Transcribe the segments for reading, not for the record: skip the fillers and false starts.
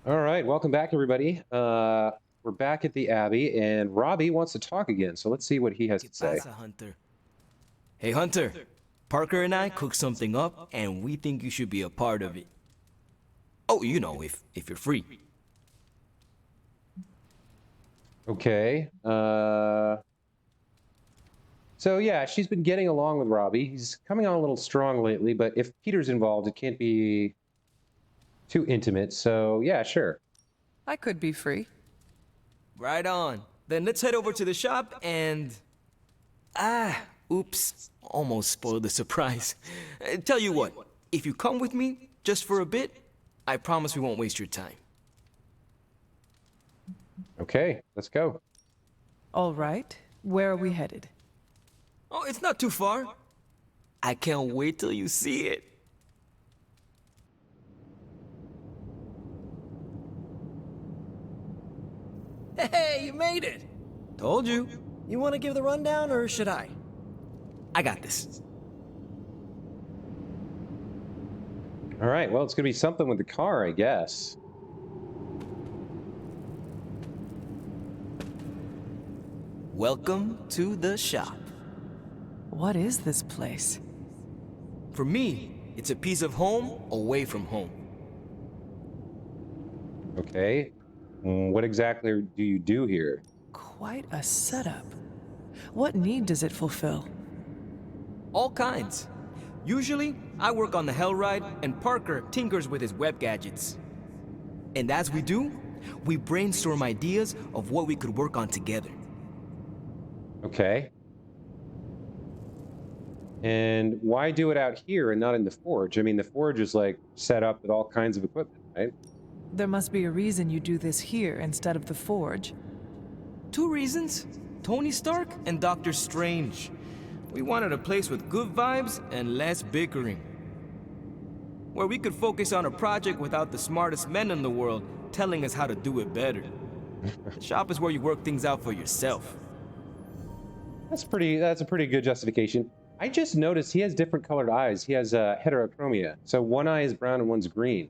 All right, welcome back, everybody. We're back at the Abbey, and Robbie wants to talk again. So let's see what he has ¿Qué to say. pasa, Hunter? Hey, Hunter. Parker and I cooked something up, and we think you should be a part of it. Oh, you know, if you're free. Okay. So yeah, she's been getting along with Robbie. He's coming on a little strong lately, but if Peter's involved, it can't be too intimate. So yeah, sure. I could be free. Right on. Then let's head over to the shop and... Oops. Almost spoiled the surprise. Tell you what, if you come with me, just for a bit, I promise we won't waste your time. Okay, let's go. All right. Where are we headed? Oh, it's not too far. I can't wait till you see it. Hey, you made it! Told you. You want to give the rundown, or should I? I got this. All right, well, it's gonna be something with the car, I guess. Welcome to the shop. What is this place? For me, it's a piece of home away from home. Okay. What exactly do you do here? Quite a setup. What need does it fulfill? All kinds. Usually, I work on the Hell Ride, and Parker tinkers with his web gadgets. And as we do, we brainstorm ideas of what we could work on together. Okay. And why do it out here and not in the forge? I mean, the forge is like set up with all kinds of equipment, right? There must be a reason you do this here instead of the forge. Two reasons: Tony Stark and Doctor Strange. We wanted a place with good vibes and less bickering, where we could focus on a project without the smartest men in the world telling us how to do it better. The shop is where you work things out for yourself. That's a pretty good justification. I just noticed he has different colored eyes. He has heterochromia. So one eye is brown and one's green.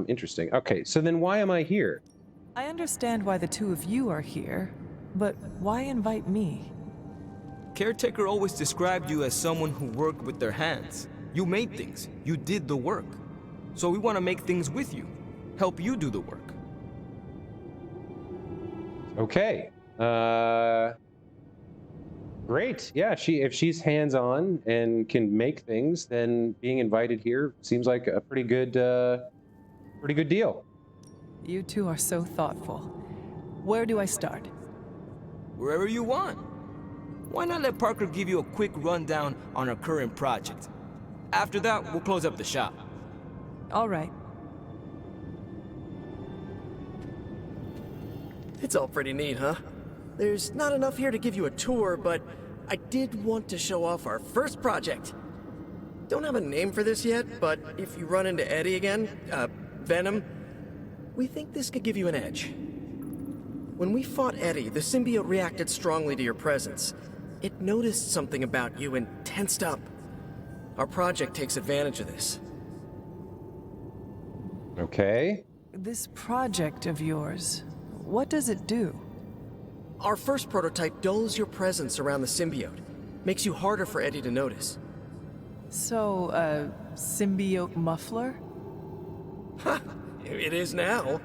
Interesting. Okay, so then why am I here? I understand why the two of you are here, but why invite me? Caretaker always described you as someone who worked with their hands. You made things. You did the work. So we want to make things with you. Help you do the work. Okay. Great. Yeah, if she's hands-on and can make things, then being invited here seems like a pretty good deal. You two are so thoughtful. Where do I start? Wherever you want. Why not let Parker give you a quick rundown on our current project? After that, we'll close up the shop. All right. It's all pretty neat, huh? There's not enough here to give you a tour, but I did want to show off our first project. Don't have a name for this yet, but if you run into Eddie again, Venom, we think this could give you an edge. When we fought Eddie, the symbiote reacted strongly to your presence. It noticed something about you and tensed up. Our project takes advantage of this. Okay. This project of yours, what does it do? Our first prototype dulls your presence around the symbiote. Makes you harder for Eddie to notice. So, a symbiote muffler? Ha! It is now.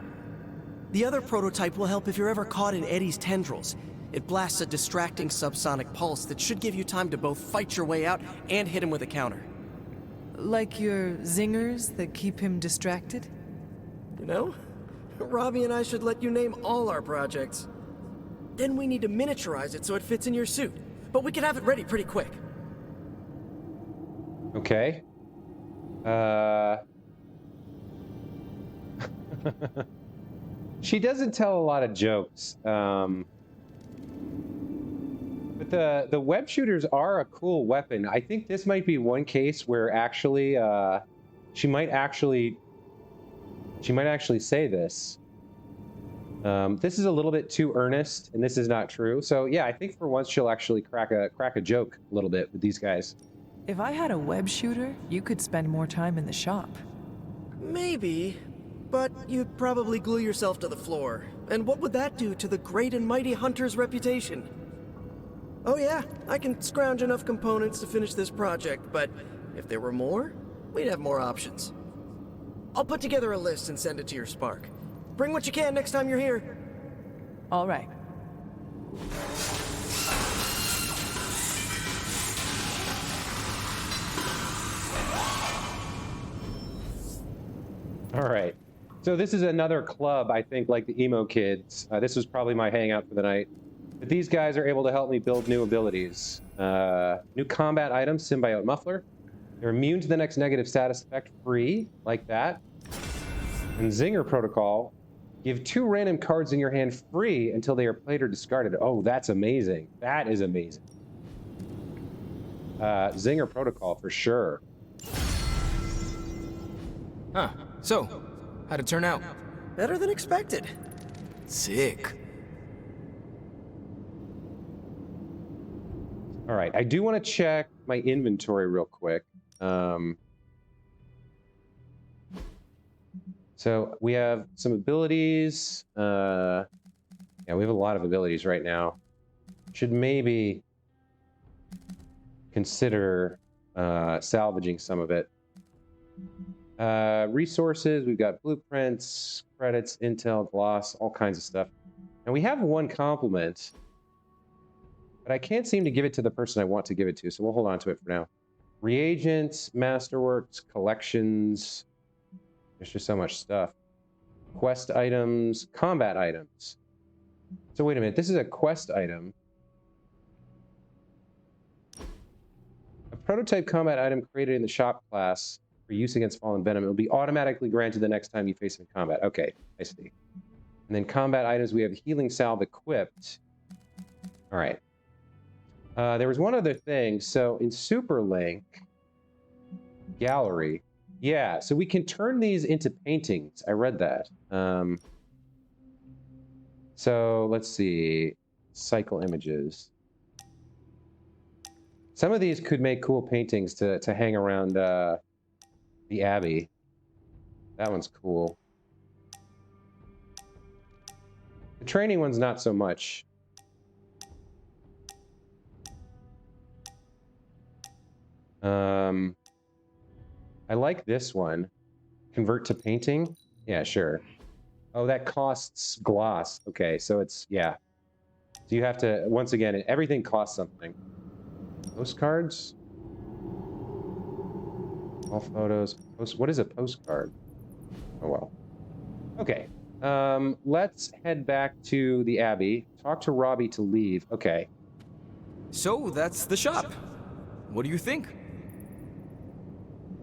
The other prototype will help if you're ever caught in Eddie's tendrils. It blasts a distracting subsonic pulse that should give you time to both fight your way out and hit him with a counter. Like your zingers that keep him distracted? You know, Robbie and I should let you name all our projects. Then we need to miniaturize it so it fits in your suit. But we can have it ready pretty quick. Okay. She doesn't tell a lot of jokes. But the web shooters are a cool weapon. I think this might be one case where actually she might actually say this. This is a little bit too earnest, and this is not true. So yeah, I think for once she'll actually crack a joke a little bit with these guys. If I had a web shooter, you could spend more time in the shop. Maybe, But you'd probably glue yourself to the floor. And what would that do to the great and mighty Hunter's reputation? Oh yeah, I can scrounge enough components to finish this project, but if there were more, we'd have more options. I'll put together a list and send it to your Spark. Bring what you can next time you're here. All right. All right. So this is another club, I think, like the emo kids. This was probably my hangout for the night. But these guys are able to help me build new abilities. New combat items, symbiote muffler. They're immune to the next negative status effect, free, like that. And Zinger protocol. Give 2 random cards in your hand free until they are played or discarded. Oh, that's amazing. That is amazing. Zinger protocol for sure. Huh. So, how'd it turn out? Better than expected. Sick. All right, I do want to check my inventory real quick. So we have some abilities. Yeah, we have a lot of abilities right now. Should maybe consider salvaging some of it. Resources, we've got blueprints, credits, intel, gloss, all kinds of stuff. And we have one compliment, but I can't seem to give it to the person I want to give it to, so we'll hold on to it for now. Reagents, masterworks, collections. There's just so much stuff. Quest items, combat items. So wait a minute, this is a quest item. A prototype combat item created in the shop class for use against fallen venom. It will be automatically granted the next time you face it in combat. Okay, I see. And then combat items, we have healing salve equipped. All right. There was one other thing. So in Superlink Gallery, yeah, so we can turn these into paintings. I read that. So let's see. Cycle images. Some of these could make cool paintings to hang around the Abbey. That one's cool. The training one's not so much. I like this one. Convert to painting? Yeah, sure. Oh, that costs gloss. Okay, so it's, yeah. So you have to, once again, everything costs something. Postcards? All photos. What is a postcard? Oh, well. Okay. Let's head back to the Abbey. Talk to Robbie to leave. Okay. So, that's the shop. What do you think?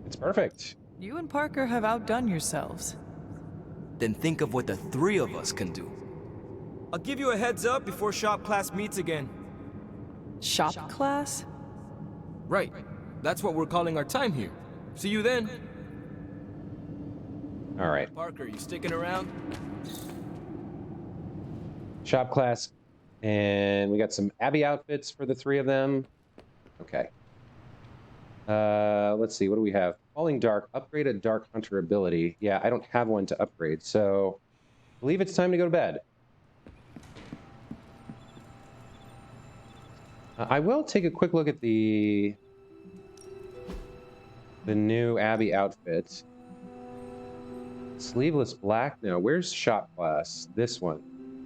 It's perfect. You and Parker have outdone yourselves. Then think of what the 3 of us can do. I'll give you a heads up before shop class meets again. Shop class? Right. That's what we're calling our time here. See you then. All right. Parker, you sticking around? Shop class. And we got some Abbey outfits for the 3 of them. Okay. Let's see. What do we have? Falling Dark. Upgrade a Dark Hunter ability. Yeah, I don't have one to upgrade. So I believe it's time to go to bed. I will take a quick look at the new Abbey outfit. Sleeveless black? No, where's shop class? This one.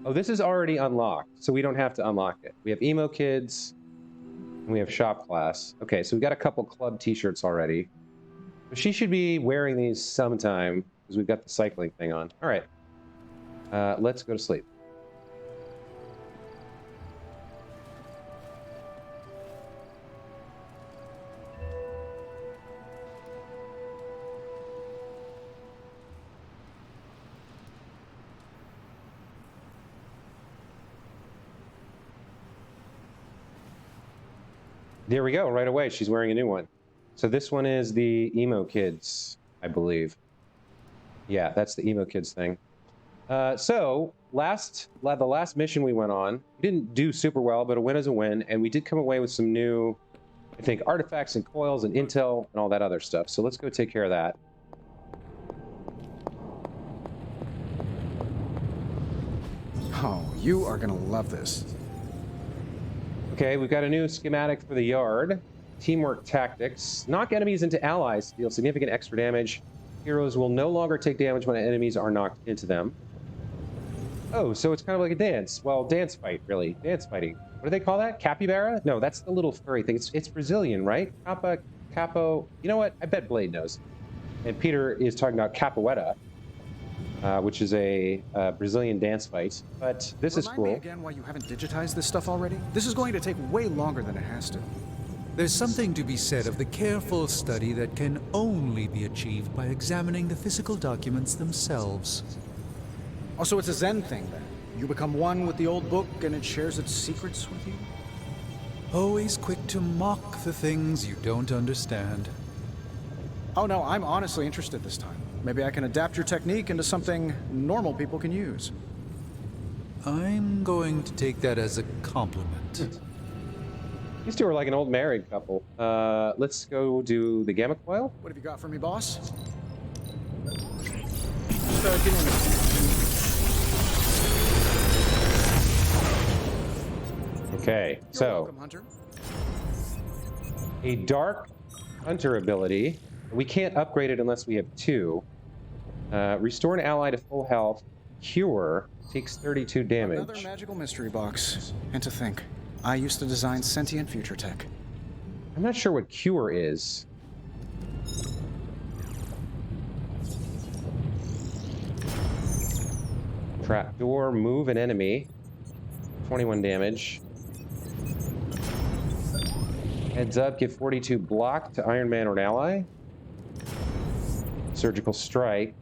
Oh, this is already unlocked, so we don't have to unlock it. We have emo kids, and we have shop class. Okay, so we've got a couple club t-shirts already. But she should be wearing these sometime, because we've got the cycling thing on. All right. Let's go to sleep. There we go, right away. She's wearing a new one. So this one is the emo kids, I believe. Yeah, that's the emo kids thing. So the last mission we went on, we didn't do super well, but a win is a win, and we did come away with some new, I think, artifacts and coils and intel and all that other stuff. So let's go take care of that. You are gonna love this. Okay, we've got a new schematic for the yard. Teamwork tactics. Knock enemies into allies to deal significant extra damage. Heroes will no longer take damage when enemies are knocked into them. Oh, so it's kind of like a dance. Well, dance fight, really. Dance fighting. What do they call that? Capybara? No, that's the little furry thing. It's Brazilian, right? Capo. You know what? I bet Blade knows. And Peter is talking about capoeira, which is a Brazilian dance fight. But this is cool. Remind me again why you haven't digitized this stuff already? This is going to take way longer than it has to. There's something to be said of the careful study that can only be achieved by examining the physical documents themselves. Also, it's a Zen thing, then. You become one with the old book and it shares its secrets with you? Always quick to mock the things you don't understand. Oh no, I'm honestly interested this time. Maybe I can adapt your technique into something normal people can use. I'm going to take that as a compliment. These two are like an old married couple. Let's go do the gamma coil. What have you got for me, boss? Just, give me a minute. Okay, You're so welcome, Hunter. a dark hunter ability. We can't upgrade it unless we have 2. Restore an ally to full health. Cure takes 32 damage. Another magical mystery box. And to think, I used to design sentient future tech. I'm not sure what cure is. Trapdoor, move an enemy. 21 damage. Heads up, give 42 block to Iron Man or an ally. Surgical strike.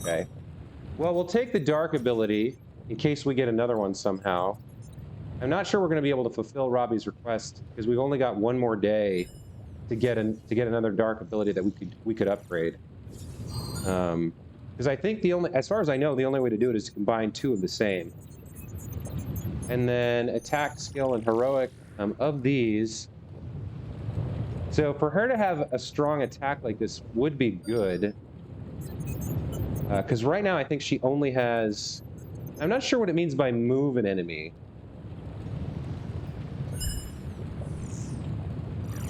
Okay. Well, we'll take the dark ability in case we get another one somehow. I'm not sure we're going to be able to fulfill Robbie's request because we've only got one more day to get another dark ability that we could upgrade. Because I think as far as I know, the only way to do it is to combine 2 of the same. And then attack, skill, and heroic of these. So for her to have a strong attack like this would be good. Because right now I think she only has... I'm not sure what it means by move an enemy.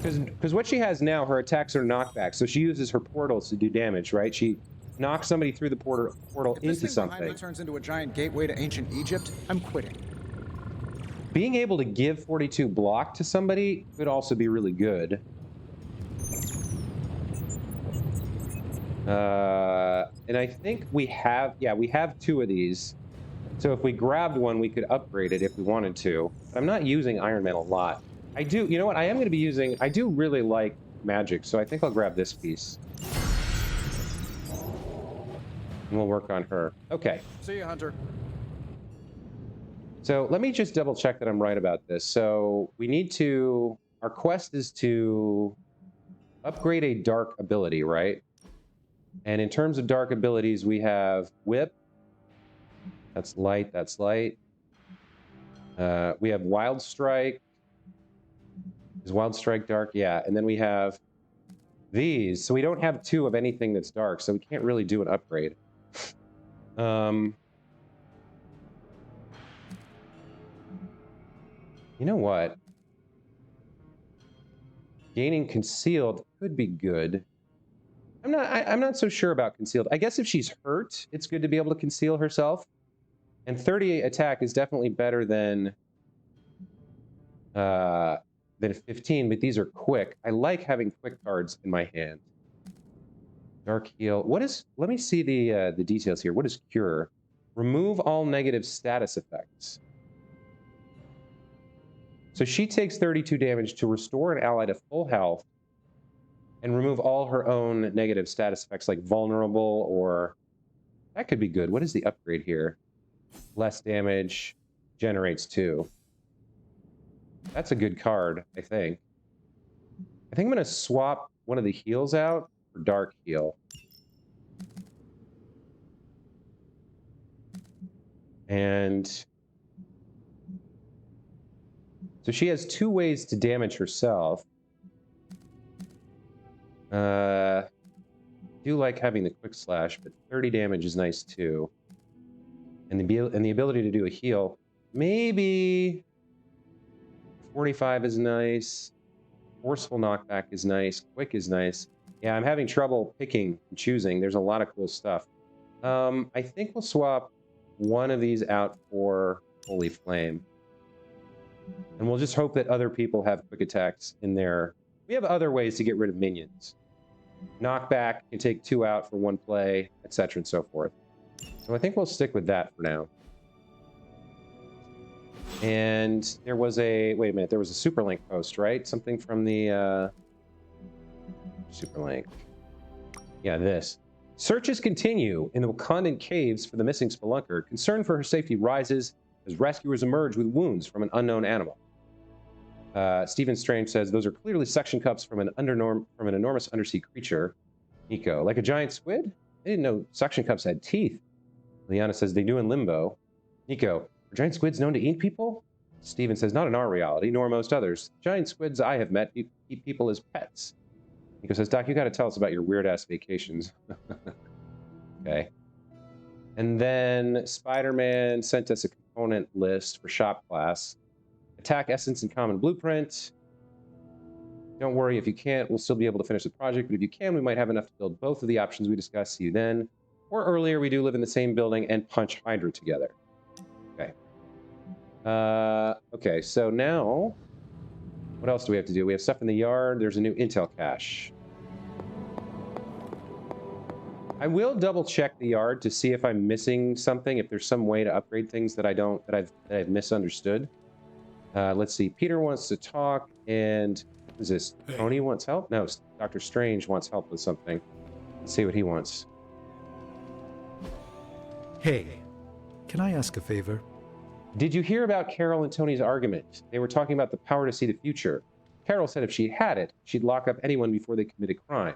Because what she has now, her attacks are knockback. So she uses her portals to do damage, right? She knocks somebody through the portal into something. If this thing turns into a giant gateway to ancient Egypt, I'm quitting. Being able to give 42 block to somebody could also be really good. And I think we have 2 of these. So if we grabbed one, we could upgrade it if we wanted to. But I'm not using Iron Man a lot. You know what? I am going to be using, I do really like magic, so I think I'll grab this piece. And we'll work on her. Okay. See you, Hunter. So let me just double check that I'm right about this. So we need to, our quest is to upgrade a dark ability, right? And in terms of dark abilities, we have Whip. That's light, that's light. We have Wild Strike. Is Wild Strike dark? Yeah, and then we have these. So we don't have 2 of anything that's dark, so we can't really do an upgrade. You know what? Gaining concealed could be good. I'm not so sure about concealed. I guess if she's hurt, it's good to be able to conceal herself. And 38 attack is definitely better than 15, but these are quick. I like having quick cards in my hand. Dark heal. What is? Let me see the details here. What is cure? Remove all negative status effects. So she takes 32 damage to restore an ally to full health and remove all her own negative status effects like vulnerable or... That could be good. What is the upgrade here? Less damage, generates 2. That's a good card, I think. I think I'm going to swap one of the heals out for dark heal. And... so she has 2 ways to damage herself. Do like having the quick slash, but 30 damage is nice too. And the ability to do a heal. Maybe 45 is nice. Forceful knockback is nice. Quick is nice. Yeah, I'm having trouble picking and choosing. There's a lot of cool stuff. I think we'll swap one of these out for Holy Flame. And we'll just hope that other people have quick attacks in there. We have other ways to get rid of minions. Knockback can take 2 out for 1 play, etc. and so forth. So I think we'll stick with that for now. And there was a, wait a minute, there was a Superlink post, right? Something from the Superlink. Yeah, this. Searches continue in the Wakandan caves for the missing spelunker. Concern for her safety rises as rescuers emerge with wounds from an unknown animal. Stephen Strange says, those are clearly suction cups from an enormous undersea creature. Nico, like a giant squid? I didn't know suction cups had teeth. Liana says, they do in Limbo. Nico, are giant squids known to eat people? Steven says, not in our reality, nor most others. Giant squids I have met eat people as pets. Nico says, Doc, you got to tell us about your weird-ass vacations. Okay. And then Spider-Man sent us a component list for shop class. Attack, Essence, and Common Blueprint. Don't worry, if you can't, we'll still be able to finish the project, but if you can, we might have enough to build both of the options we discussed. See you then. Or earlier, we do live in the same building and punch Hydra together. Okay. Okay, so now, what else do we have to do? We have stuff in the yard. There's a new intel cache. I will double check the yard to see if I'm missing something, if there's some way to upgrade things that I've misunderstood. Let's see. Peter wants to talk, and who's this? Hey. Tony wants help? No, Dr. Strange wants help with something. Let's see what he wants. Hey, can I ask a favor? Did you hear about Carol and Tony's argument? They were talking about the power to see the future. Carol said if she had it, she'd lock up anyone before they commit a crime.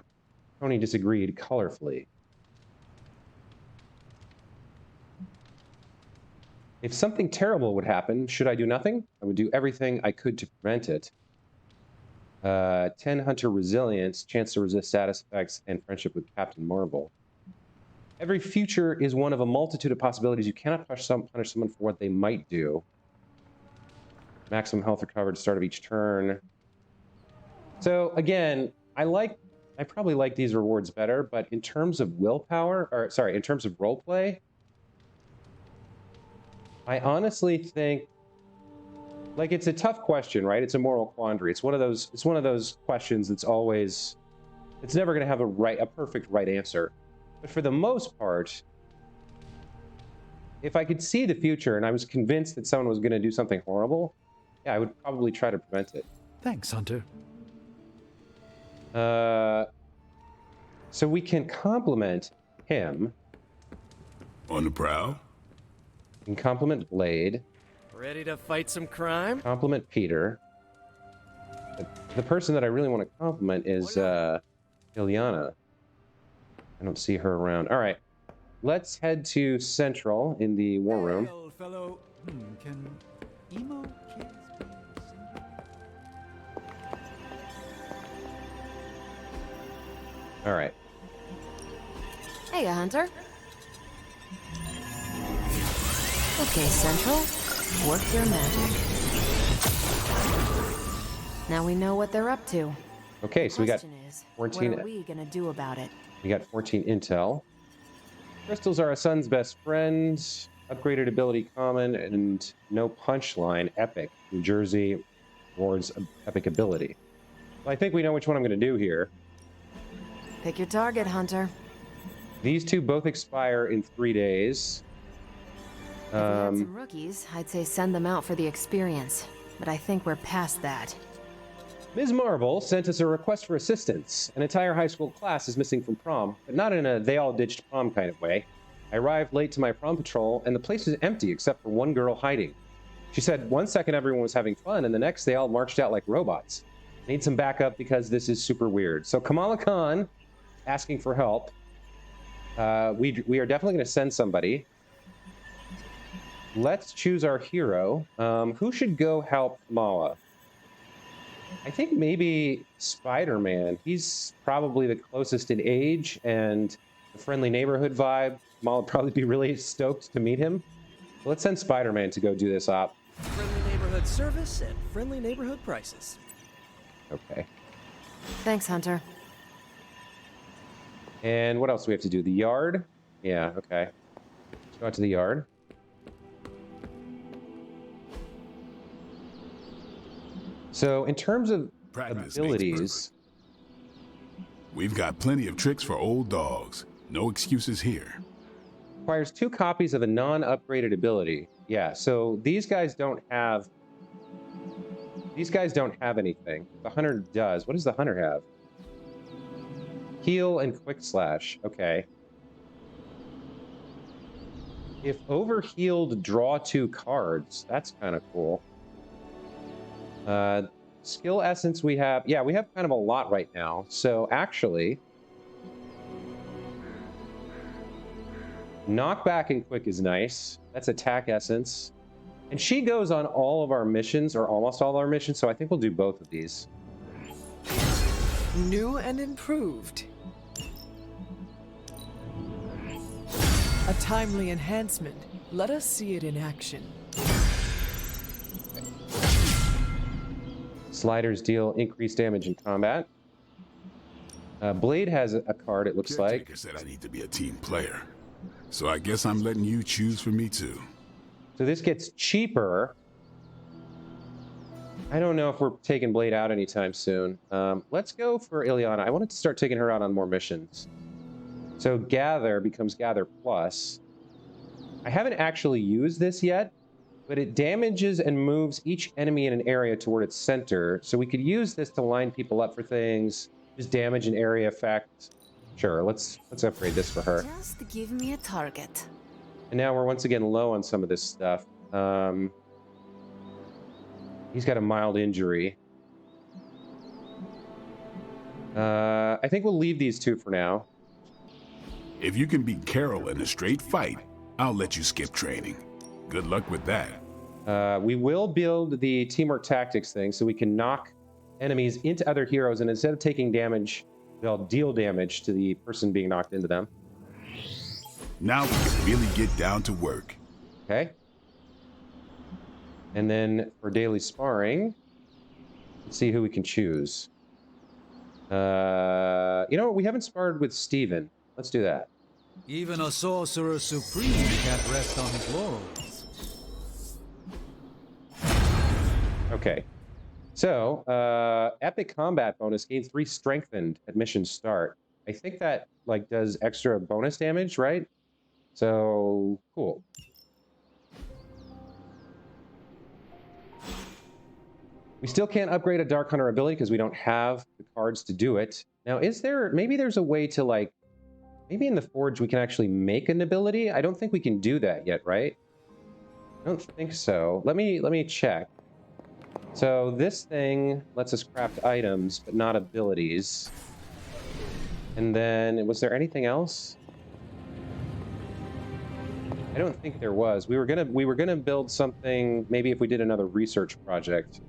Tony disagreed colorfully. If something terrible would happen, should I do nothing? I would do everything I could to prevent it. 10 Hunter Resilience, chance to resist status effects, and friendship with Captain Marvel. Every future is one of a multitude of possibilities. You cannot punish someone for what they might do. Maximum health recovered at the start of each turn. So again, I probably like these rewards better, but in terms of willpower, or sorry, in terms of roleplay, I honestly think, like, it's a tough question, right? It's a moral quandary. It's one of those questions that's always, it's never going to have a perfect right answer. But for the most part, if I could see the future and I was convinced that someone was going to do something horrible, yeah, I would probably try to prevent it. Thanks, Hunter. So we can compliment him. On the prowl? We can compliment Blade. Ready to fight some crime? Compliment Peter. The person that I really want to compliment is Ilyana. I don't see her around. All right, let's head to Central in the war room. Hey, old fellow. Can emo kids be single? All right. Hey, Hunter. Okay, Central, work your magic. Now we know what they're up to. Okay, so we got 14. What are we gonna do about it? We got 14 intel. Crystals are a son's best friend. Upgraded ability common and no punchline epic. New Jersey rewards epic ability. Well, I think we know which one I'm going to do here. Pick your target, Hunter. These two both expire in 3 days. If we had some rookies, I'd say send them out for the experience. But I think we're past that. Ms. Marvel sent us a request for assistance. An entire high school class is missing from prom, but not in a they-all-ditched prom kind of way. I arrived late to my prom patrol, and the place was empty except for one girl hiding. She said 1 second everyone was having fun, and the next they all marched out like robots. Need some backup because this is super weird. So Kamala Khan asking for help. We are definitely going to send somebody. Let's choose our hero. Who should go help Kamala? I think maybe Spider-Man. He's probably the closest in age and the friendly neighborhood vibe. Kamala would probably be really stoked to meet him. Let's send Spider-Man to go do this op. Friendly neighborhood service at friendly neighborhood prices. Okay. Thanks, Hunter. And what else do we have to do? The yard? Yeah, okay. Let's go out to the yard. So in terms of Practice abilities, We've got plenty of tricks for old dogs. No excuses here. requires 2 copies of a non-upgraded ability. Yeah, so these guys don't have anything. The hunter does. What does the hunter have? Heal and quick slash. Okay. If overhealed, draw 2 cards. That's kind of cool. Skill essence we have. Yeah, we have kind of a lot right now. So actually, knockback and quick is nice. That's attack essence. And she goes on all of our missions, or almost all our missions, so I think we'll do both of these. New and improved. A timely enhancement. Let us see it in action. Sliders deal increased damage in combat. Blade has a card, it looks like. Caretaker said I need to be a team player. So I guess I'm letting you choose for me too. So this gets cheaper. I don't know if we're taking Blade out anytime soon. Let's go for Ileana. I wanted to start taking her out on more missions. So Gather becomes Gather Plus. I haven't actually used this yet, but it damages and moves each enemy in an area toward its center. So we could use this to line people up for things, just damage and area effect. Sure, let's upgrade this for her. Just give me a target. And now we're once again low on some of this stuff. He's got a mild injury. I think we'll leave these 2 for now. If you can beat Carol in a straight fight, I'll let you skip training. Good luck with that. We will build the teamwork tactics thing so we can knock enemies into other heroes, and instead of taking damage, they'll deal damage to the person being knocked into them. Now we can really get down to work. Okay. And then for daily sparring, let's see who we can choose. You know what? We haven't sparred with Steven. Let's do that. Even a sorcerer supreme can't rest on his laurels. Okay. So, epic combat bonus gains 3 strengthened at mission start. I think that like does extra bonus damage, right? So, cool. We still can't upgrade a Dark Hunter ability because we don't have the cards to do it. Now, maybe there's a way to like, maybe in the Forge we can actually make an ability? I don't think we can do that yet, right? I don't think so. Let me check. So this thing lets us craft items, but not abilities. And then, was there anything else? I don't think there was. We were gonna build something, maybe if we did another research project.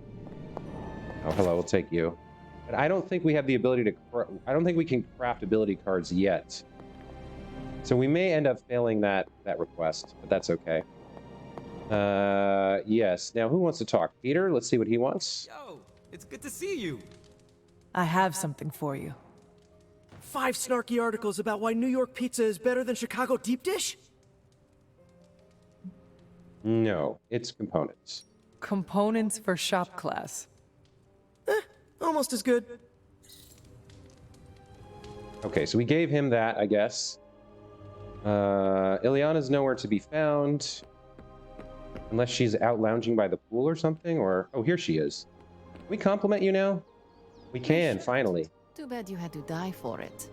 Oh, hello, we'll take you. But I don't think we have the ability to, I don't think we can craft ability cards yet. So we may end up failing that request, but that's okay. Yes. Now, who wants to talk? Peter, let's see what he wants. Yo, it's good to see you. I have something for you. 5 snarky articles about why New York pizza is better than Chicago deep dish? No, it's components. Components for shop class. Almost as good. Okay, so we gave him that, I guess. Ileana's nowhere to be found. Unless she's out lounging by the pool or something, or... Oh, here she is. Can we compliment you now? We can, finally. Too bad you had to die for it.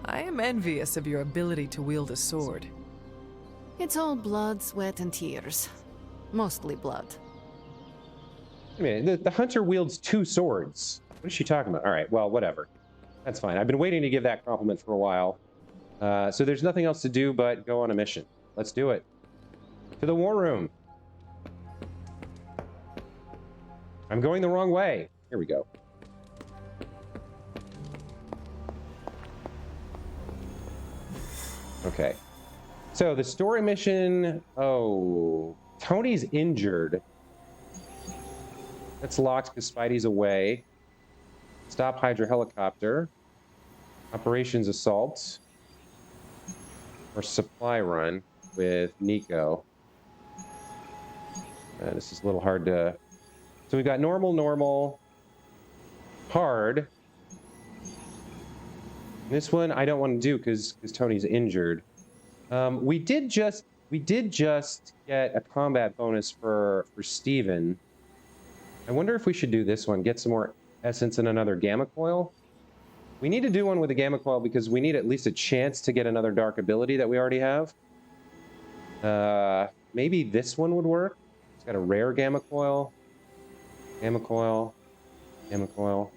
I am envious of your ability to wield a sword. It's all blood, sweat, and tears. Mostly blood. Wait a minute, the hunter wields 2 swords. What is she talking about? All right, well, whatever. That's fine. I've been waiting to give that compliment for a while. So there's nothing else to do but go on a mission. Let's do it. To the war room. I'm going the wrong way. Here we go. Okay. So the story mission, oh, Tony's injured. That's locked because Spidey's away. Stop Hydra helicopter. Operations assault. Or supply run with Nico. This is a little hard to... So we've got normal, hard. This one I don't want to do because Tony's injured. We did just get a combat bonus for Steven. I wonder if we should do this one, get some more essence and another gamma coil. We need to do one with a gamma coil because we need at least a chance to get another dark ability that we already have. Maybe this one would work. It's got a rare gamma coil. Gamma coil. Gamma coil.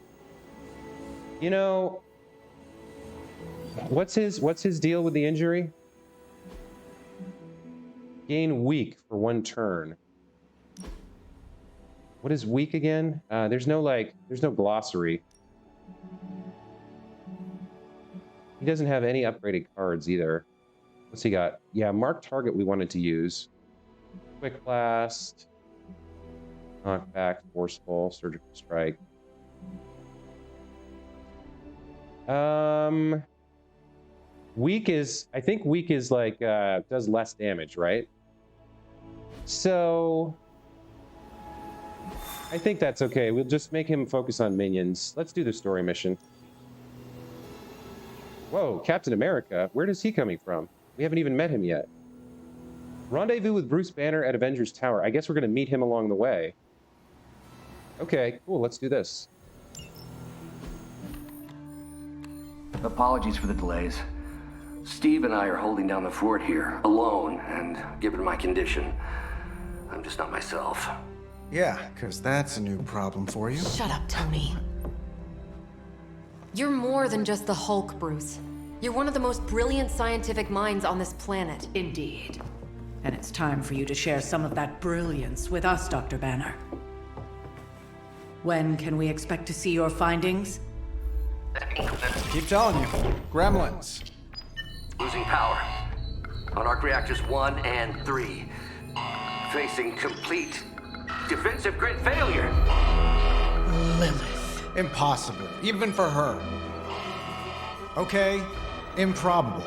You know, what's his deal with the injury? Gain weak for 1 turn. What is weak again? There's no glossary. He doesn't have any upgraded cards either. What's he got? Yeah, mark target we wanted to use. Quick blast. Knockback, forceful, surgical strike. Weak is, I think weak is like, does less damage, right? So, I think that's okay. We'll just make him focus on minions. Let's do the story mission. Whoa, Captain America. Where is he coming from? We haven't even met him yet. Rendezvous with Bruce Banner at Avengers Tower. I guess we're going to meet him along the way. Okay, cool. Let's do this. Apologies for the delays. Steve and I are holding down the fort here, alone, and given my condition, I'm just not myself. Yeah, because that's a new problem for you. Shut up, Tony. You're more than just the Hulk, Bruce. You're one of the most brilliant scientific minds on this planet. Indeed. And it's time for you to share some of that brilliance with us, Dr. Banner. When can we expect to see your findings? Keep telling you. Gremlins. Losing power. On arc reactors 1 and 3. Facing complete defensive grid failure. Lilith. Impossible, even for her. Okay, improbable.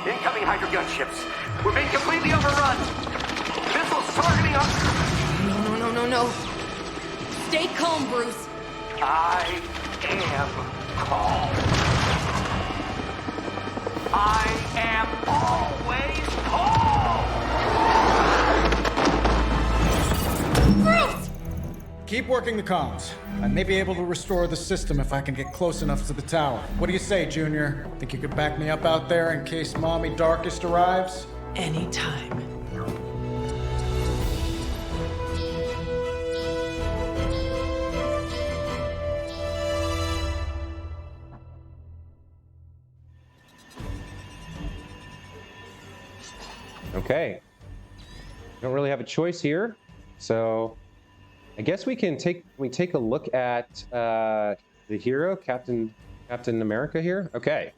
Incoming Hydra gunships. We're being completely overrun. Missiles targeting us. No. Stay calm, Bruce. I am calm. I am always calm. Bruce! Keep working the comms. I may be able to restore the system if I can get close enough to the tower. What do you say, Junior? Think you could back me up out there in case Mommy Darkest arrives? Anytime. Okay. Don't really have a choice here, so I guess we can take a look at the hero, Captain America here. Okay.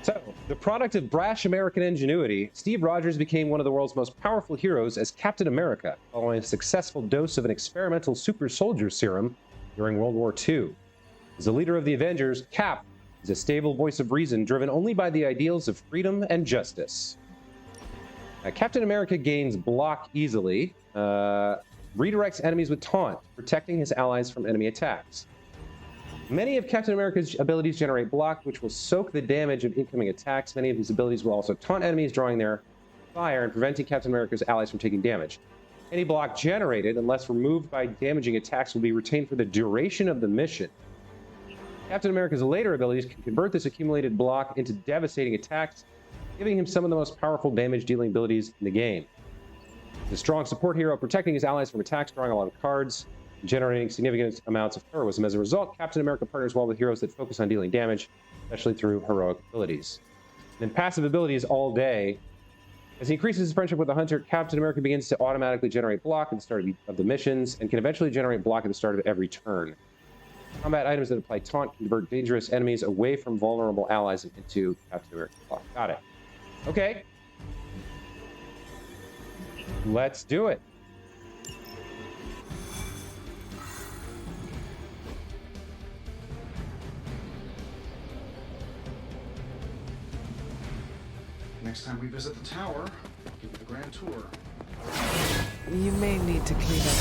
So, the product of brash American ingenuity, Steve Rogers became one of the world's most powerful heroes as Captain America, following a successful dose of an experimental super soldier serum during World War II. As the leader of the Avengers, Cap is a stable voice of reason driven only by the ideals of freedom and justice. Captain America gains block easily, redirects enemies with taunt, protecting his allies from enemy attacks. Many of Captain America's abilities generate block, which will soak the damage of incoming attacks. Many of his abilities will also taunt enemies, drawing their fire and preventing Captain America's allies from taking damage. Any block generated, unless removed by damaging attacks, will be retained for the duration of the mission. Captain America's later abilities can convert this accumulated block into devastating attacks, giving him some of the most powerful damage-dealing abilities in the game. The strong support hero, protecting his allies from attacks, drawing a lot of cards, generating significant amounts of heroism. As a result, Captain America partners well with heroes that focus on dealing damage, especially through heroic abilities. And then passive abilities all day. As he increases his friendship with the Hunter, Captain America begins to automatically generate block at the start of the missions, and can eventually generate block at the start of every turn. Combat items that apply taunt convert dangerous enemies away from vulnerable allies and into Captain America's block. Got it. Okay. Let's do it. Next time we visit the tower, I'll give you the grand tour. You may need to clean up.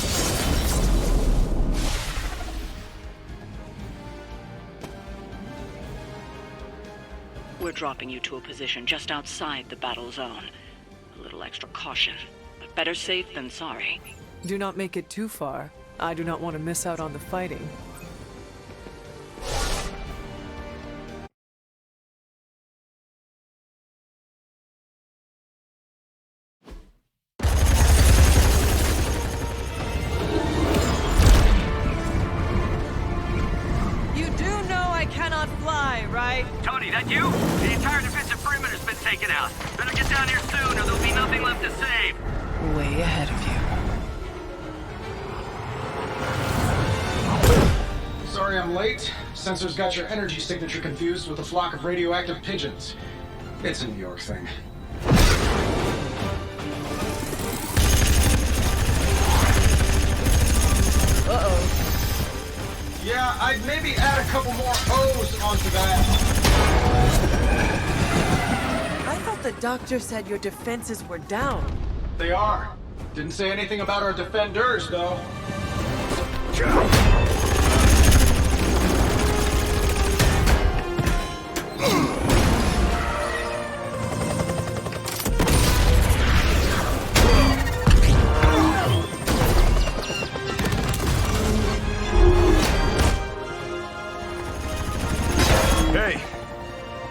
We're dropping you to a position just outside the battle zone. A little extra caution, but better safe than sorry. Do not make it too far. I do not want to miss out on the fighting. You do know I cannot fly, right? Tony, that you? The entire defensive perimeter's been taken out. Better get down here soon or there'll be nothing left to save. Way ahead of you. Sorry I'm late. Sensors got your energy signature confused with a flock of radioactive pigeons. It's a New York thing. Uh-oh. Yeah, I'd maybe add a couple more O's onto that. I thought the doctor said your defenses were down. They are. Didn't say anything about our defenders, though. Hey,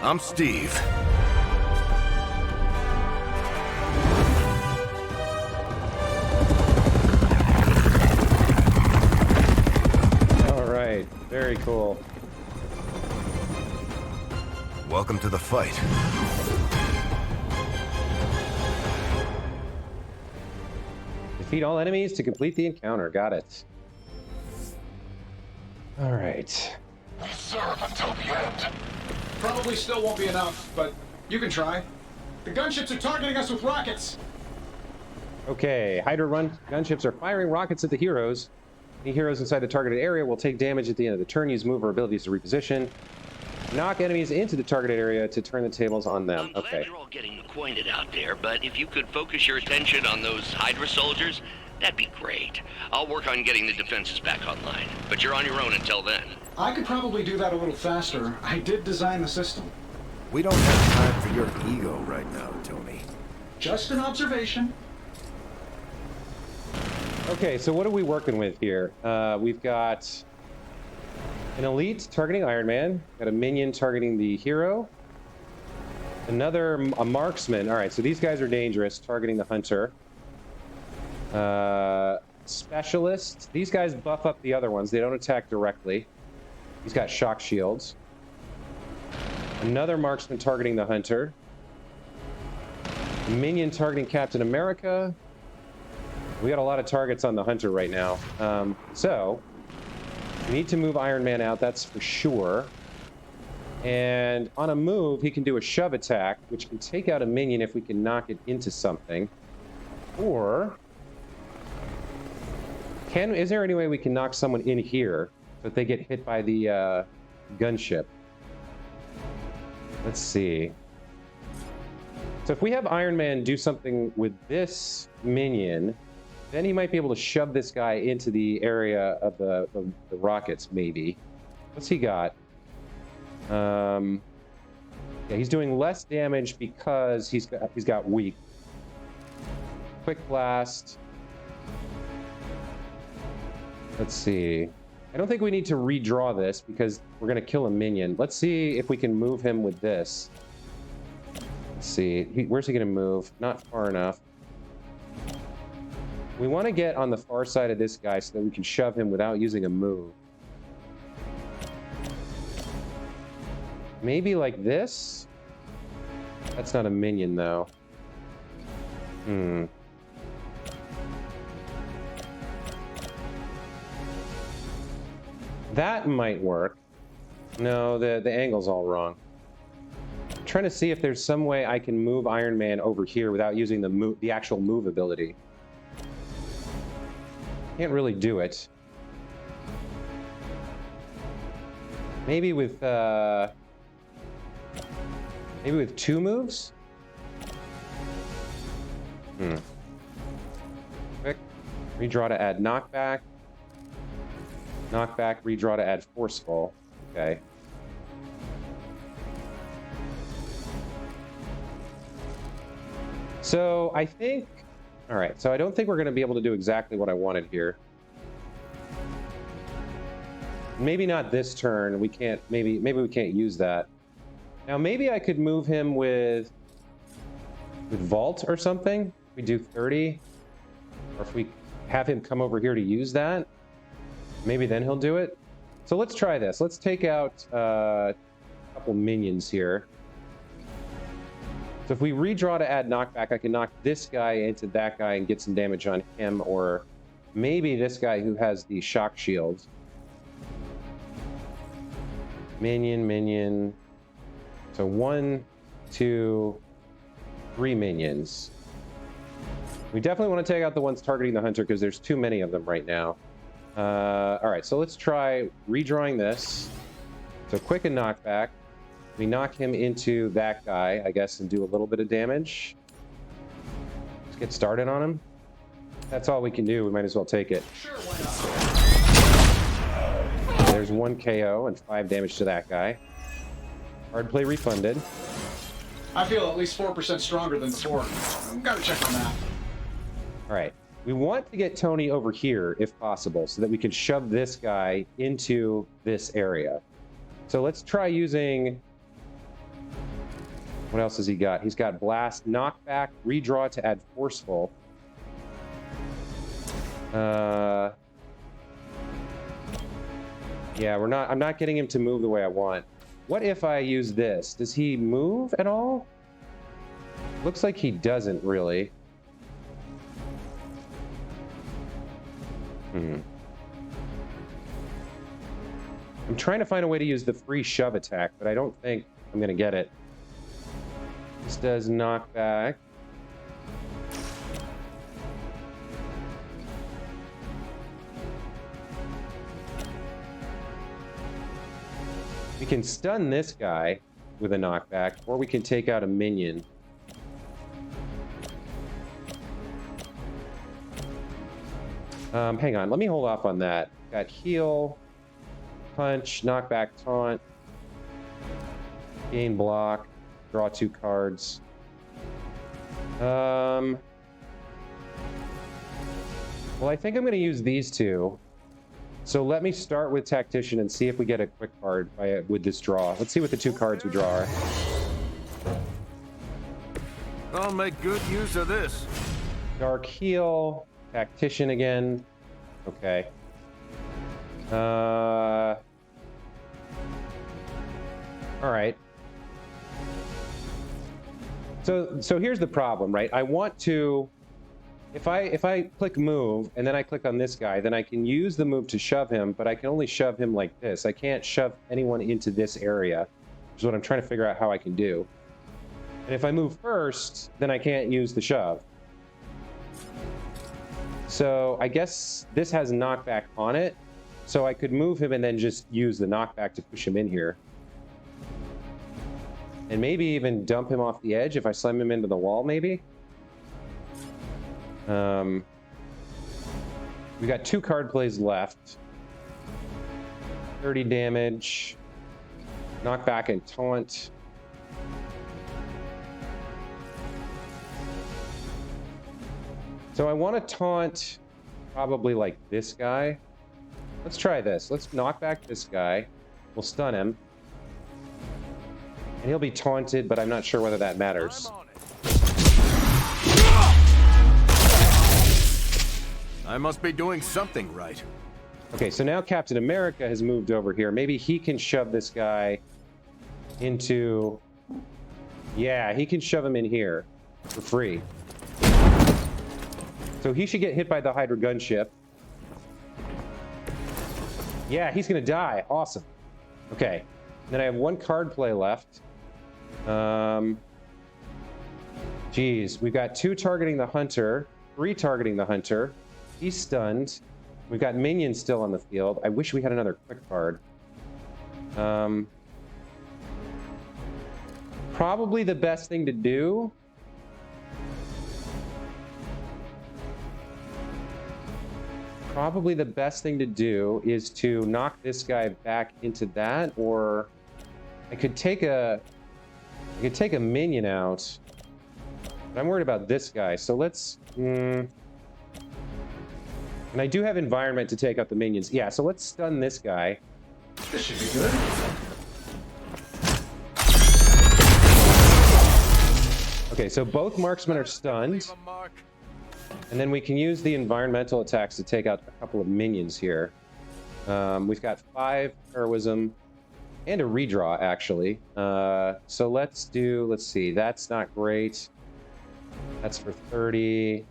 I'm Steve. All right, very cool. Welcome to the fight. Defeat all enemies to complete the encounter. Got it. All right. We serve until the end. Probably still won't be enough, but you can try. The gunships are targeting us with rockets. Okay, Hydra gunships are firing rockets at the heroes. Any heroes inside the targeted area will take damage at the end of the turn. Use move or abilities to reposition. Knock enemies into the targeted area to turn the tables on them. I'm glad you're all getting acquainted out there, but if you could focus your attention on those Hydra soldiers, that'd be great. I'll work on getting the defenses back online, but you're on your own until then. I could probably do that a little faster. I did design the system. We don't have time for your ego right now, Tony. Just an observation. Okay, so what are we working with here? We've got an elite targeting Iron Man, got a minion targeting the hero, a marksman. All right, so these guys are dangerous, targeting the hunter. Specialist. These guys buff up the other ones. They don't attack directly. He's got shock shields. Another marksman targeting the hunter. A minion targeting Captain America. We got a lot of targets on the hunter right now. So we need to move Iron Man out, that's for sure. And on a move, he can do a shove attack, which can take out a minion if we can knock it into something. Or is there any way we can knock someone in here so that they get hit by the gunship? Let's see. So if we have Iron Man do something with this minion, then he might be able to shove this guy into the area of the rockets, maybe. What's he got? Yeah, he's doing less damage because he's got weak. Quick blast. Let's see. I don't think we need to redraw this because we're going to kill a minion. Let's see if we can move him with this. Let's see. Where's he going to move? Not far enough. We want to get on the far side of this guy so that we can shove him without using a move. Maybe like this? That's not a minion, though. That might work. No, the angle's all wrong. trying to see if there's some way I can move Iron Man over here without using the actual move ability. Can't really do it. Maybe with 2 moves? Quick. Redraw to add knockback. Knockback, redraw to add forceful. Okay. So I think, all right, so I don't think we're going to be able to do exactly what I wanted here. Maybe not this turn. We can't, maybe we can't use that. Now maybe I could move him with Vault or something. We do 30, or if we have him come over here to use that, maybe then he'll do it. So let's try this. Let's take out a couple minions here. So if we redraw to add knockback, I can knock this guy into that guy and get some damage on him, or maybe this guy who has the shock shield. Minion. So 1, 2, 3 minions. We definitely want to take out the ones targeting the hunter because there's too many of them right now. All right, so let's try redrawing this. So quick and knockback. We knock him into that guy, I guess, and do a little bit of damage. Let's get started on him. That's all we can do. We might as well take it. Sure, why not? There's 1 KO and 5 damage to that guy. Hard play refunded. I feel at least 4% stronger than before. I've got to check on that. All right. We want to get Tony over here, if possible, so that we can shove this guy into this area. So let's try using... What else has he got? He's got Blast, Knockback, Redraw to add Forceful. Yeah, I'm not getting him to move the way I want. What if I use this? Does he move at all? Looks like he doesn't really. I'm trying to find a way to use the free shove attack, but I don't think I'm going to get it. This does knockback. We can stun this guy with a knockback, or we can take out a minion. Hang on, let me hold off on that. Got heal, punch, knockback, taunt, gain block, draw 2 cards. Well, I think I'm going to use these 2. So let me start with Tactician and see if we get a quick card with this draw. Let's see what the 2 cards we draw are. I'll make good use of this. Dark Heal, Tactician again. Okay. All right. So here's the problem, right? I want to, if I click move and then I click on this guy, then I can use the move to shove him, but I can only shove him like this. I can't shove anyone into this area, which is what I'm trying to figure out how I can do. And if I move first, then I can't use the shove. So I guess this has knockback on it, so I could move him and then just use the knockback to push him in here. And maybe even dump him off the edge if I slam him into the wall, maybe? We got 2 card plays left. 30 damage. Knockback and taunt. So I want to taunt probably like this guy. Let's try this. Let's knock back this guy. We'll stun him. And he'll be taunted, but I'm not sure whether that matters. I must be doing something right. Okay, so now Captain America has moved over here. Maybe he can shove this guy into... Yeah, he can shove him in here for free. So he should get hit by the Hydra gunship. Yeah, he's gonna die. Awesome. Okay, then I have 1 card play left. Geez, we've got 2 targeting the hunter, 3 targeting the hunter. He's stunned. We've got minions still on the field. I wish we had another quick card. Probably the best thing to do. Probably the best thing to do is to knock this guy back into that, or I could take a minion out. But I'm worried about this guy, so let's. And I do have environment to take out the minions. Yeah, so let's stun this guy. This should be good. Okay, so both marksmen are stunned. And then we can use the environmental attacks to take out a couple of minions here. We've got 5 heroism and a redraw, actually. So let's see, that's not great. That's for 30.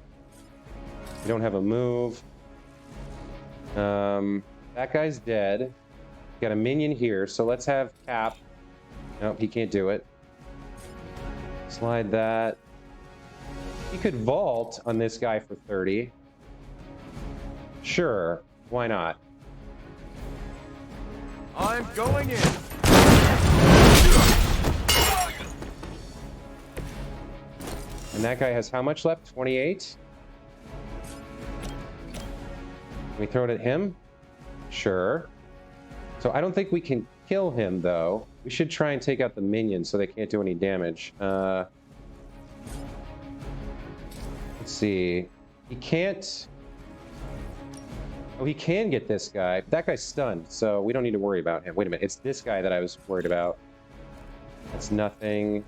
We don't have a move. That guy's dead. Got a minion here, so let's have Cap. Nope, he can't do it. Slide that. He could vault on this guy for 30. Sure, why not? I'm going in. And that guy has how much left? 28? Can we throw it at him? Sure. So I don't think we can kill him, though. We should try and take out the minions so they can't do any damage. Let's see. He can't... Oh, he can get this guy. That guy's stunned, so we don't need to worry about him. Wait a minute. It's this guy that I was worried about. That's nothing.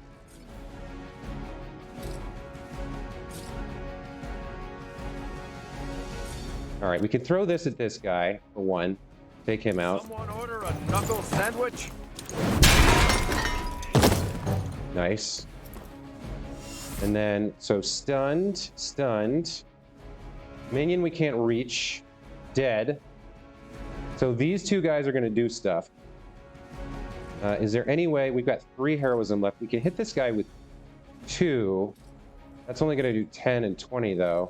All right, we can throw this at this guy for 1. Take him out. Someone order a knuckle sandwich? Nice. And then, so stunned, stunned. Minion we can't reach. Dead. So these 2 guys are going to do stuff. Is there any way... We've got 3 heroism left. We can hit this guy with 2. That's only going to do 10 and 20, though.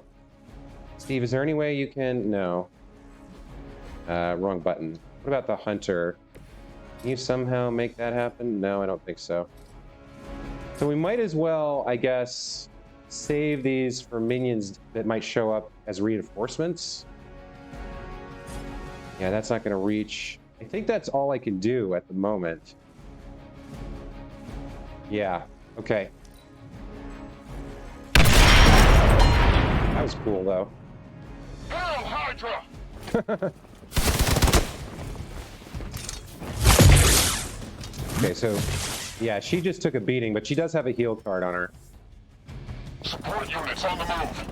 Steve, is there any way you can... No. Wrong button. What about the hunter? Can you somehow make that happen? No, I don't think so. So we might as well, I guess, save these for minions that might show up as reinforcements. Yeah, that's not going to reach. I think that's all I can do at the moment. Yeah, okay. That was cool, though. Hail Hydra! Okay, so, yeah, she just took a beating, but she does have a heal card on her. Support units on the move.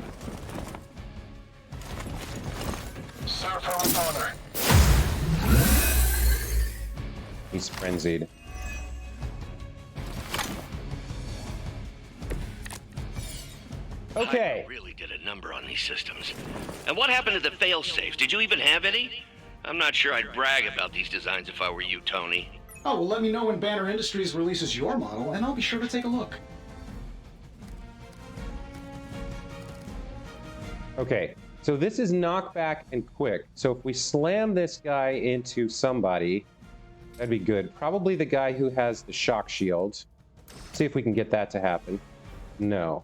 Serve her with honor. He's frenzied. Okay. Hydra really did a number on these systems. And what happened to the fail-safes? Did you even have any? I'm not sure I'd brag about these designs if I were you, Tony. Oh, well, let me know when Banner Industries releases your model, and I'll be sure to take a look. Okay, so this is knockback and quick. So if we slam this guy into somebody, that'd be good. Probably the guy who has the shock shield. See if we can get that to happen. No.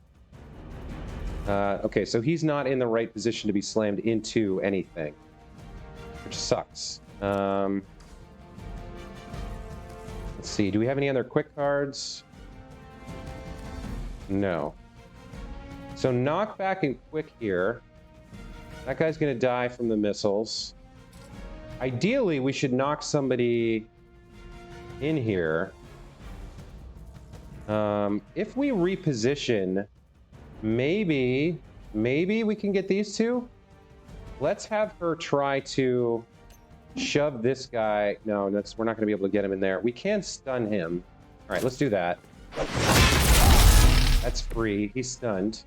Okay, so he's not in the right position to be slammed into anything, which sucks. Let's see, do we have any other quick cards? No. So knockback and quick here. That guy's gonna die from the missiles. Ideally, we should knock somebody in here. If we reposition, maybe we can get these 2. Let's have her try to shove this guy. No, we're not going to be able to get him in there. We can stun him. All right, let's do that. That's free. He's stunned.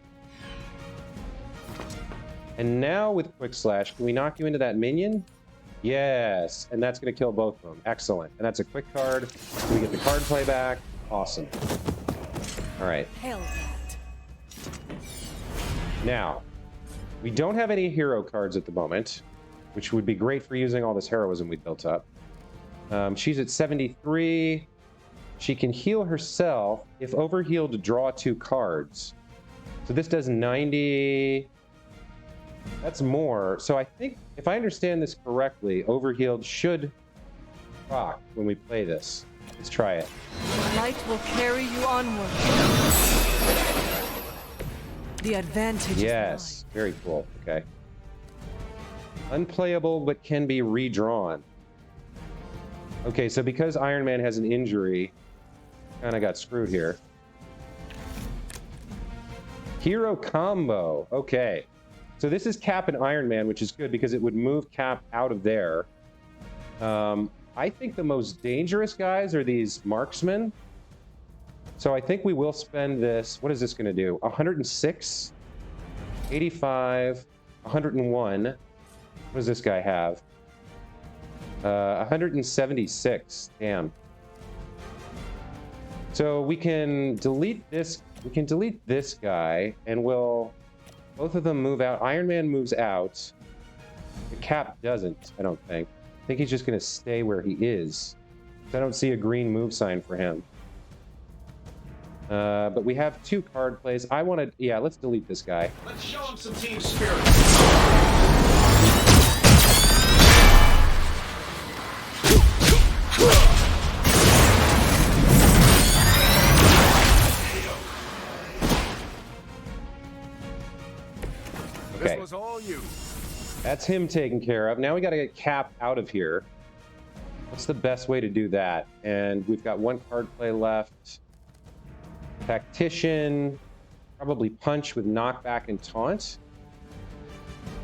And now with Quick Slash, can we knock you into that minion? Yes, and that's going to kill both of them. Excellent. And that's a quick card. We get the card play back. Awesome. All right. Hell that. Now, we don't have any hero cards at the moment, which would be great for using all this heroism we built up. She's at 73. She can heal herself. If overhealed, draw 2 cards. So this does 90. That's more. So I think, if I understand this correctly, overhealed should proc when we play this. Let's try it. Light will carry you onward. The advantage Yes, very cool. Okay. Unplayable, but can be redrawn. Okay, so because Iron Man has an injury, kind of got screwed here. Hero combo. Okay. So this is Cap and Iron Man, which is good because it would move Cap out of there. I think the most dangerous guys are these marksmen. So I think we will spend this. What is this going to do? 106, 85, 101. What does this guy have? 176. Damn. So we can delete this. We can delete this guy, and we'll both of them move out. Iron Man moves out. The Cap doesn't, I don't think. I think he's just going to stay where he is. I don't see a green move sign for him. But we have 2 card plays. I want to, yeah, let's delete this guy. Let's show him some team spirit. Okay. This was all you. That's him taken care of. Now we got to get Cap out of here. What's the best way to do that? And we've got 1 card play left. Tactician, probably punch with knockback and taunt.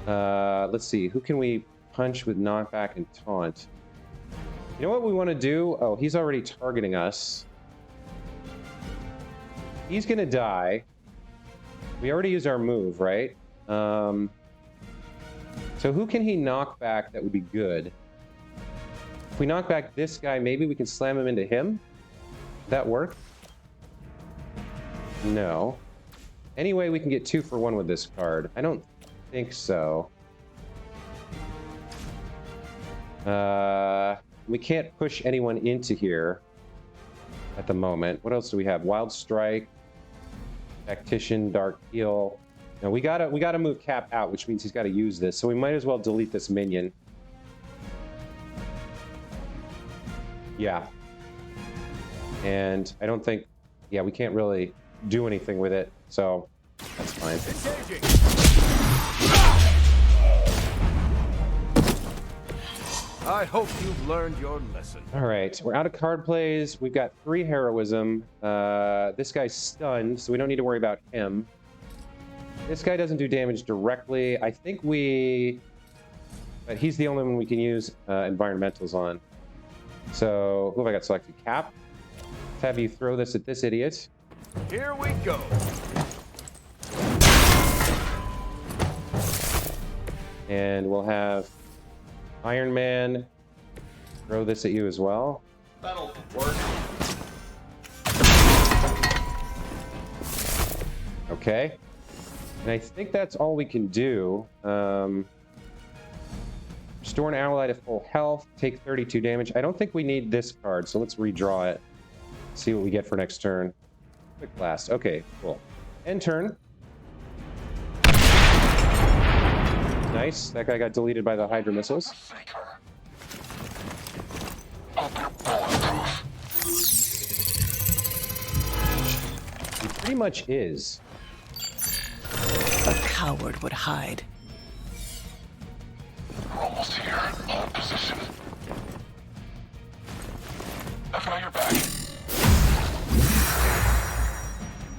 Let's see, who can we punch with knockback and taunt? You know what we want to do? Oh, he's already targeting us. He's gonna die. We already used our move, right? So who can he knock back that would be good? If we knock back this guy, maybe we can slam him into him? Would that work? No. Anyway, we can get 2 for 1 with this card. I don't think so. We can't push anyone into here at the moment. What else do we have? Wild Strike, Tactician, Dark Heal. Now we gotta move Cap out, which means he's got to use this. So we might as well delete this minion. Yeah. And I don't think, yeah, we can't really do anything with it, so that's fine. I hope you've learned your lesson. All right, we're out of card plays. We've got 3 heroism. This guy's stunned, so we don't need to worry about him. This guy doesn't do damage directly. I think but he's the only one we can use environmentals on. So who have I got selected? Cap. Let's have you throw this at this idiot. Here we go. And we'll have Iron Man throw this at you as well. That'll work. Okay. And I think that's all we can do. Restore an ally to full health, take 32 damage. I don't think we need this card, so let's redraw it. See what we get for next turn. Quick blast. Okay, cool. End turn. Nice. That guy got deleted by the Hydra missiles. He pretty much is. A coward would hide. We're almost here. Hold position. I've got your back.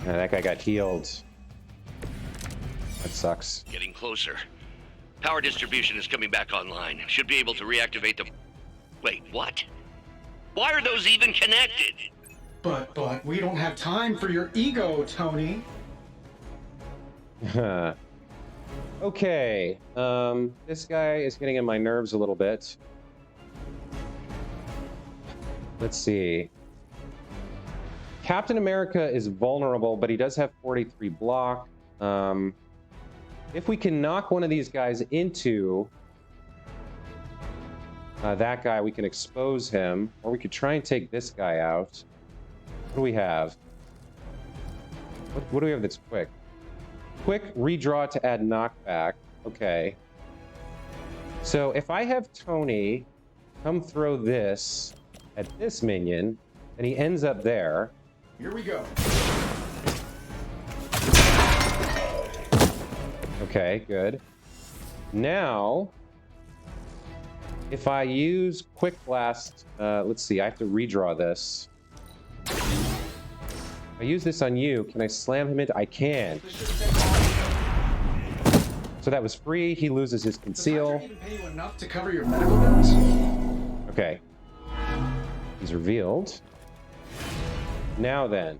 That guy got healed. That sucks. Getting closer. Power distribution is coming back online. Should be able to reactivate the... Wait, what? Why are those even connected? But we don't have time for your ego, Tony. Okay. This guy is getting on my nerves a little bit. Let's see. Captain America is vulnerable, but he does have 43 block. If we can knock one of these guys into that guy, we can expose him, or we could try and take this guy out. What do we have? What do we have that's quick? Quick redraw to add knockback. Okay. So if I have Tony come throw this at this minion, and he ends up there. Here we go. Okay, good. Now, if I use Quick Blast, let's see, I have to redraw this. If I use this on you, can I slam him into? I can. So that was free. He loses his conceal. Does Hydra even pay you enough to cover your medical bills? Okay. He's revealed. Now then,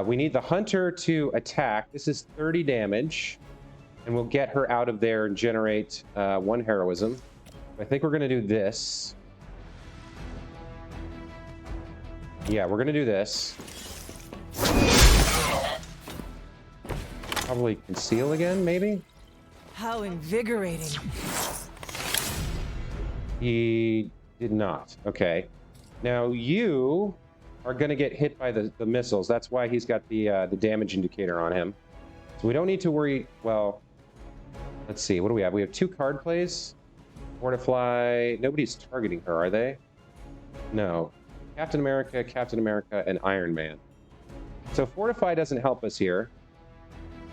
we need the hunter to attack. This is 30 damage, and we'll get her out of there and generate 1 heroism. I think we're gonna do this. Yeah, we're gonna do this. Probably conceal again, maybe? How invigorating. He did not. Okay. Now you are going to get hit by the missiles. That's why he's got the damage indicator on him. So we don't need to worry. Well, let's see. What do we have? We have 2 card plays. Fortify. Nobody's targeting her, are they? No. Captain America, and Iron Man. So Fortify doesn't help us here.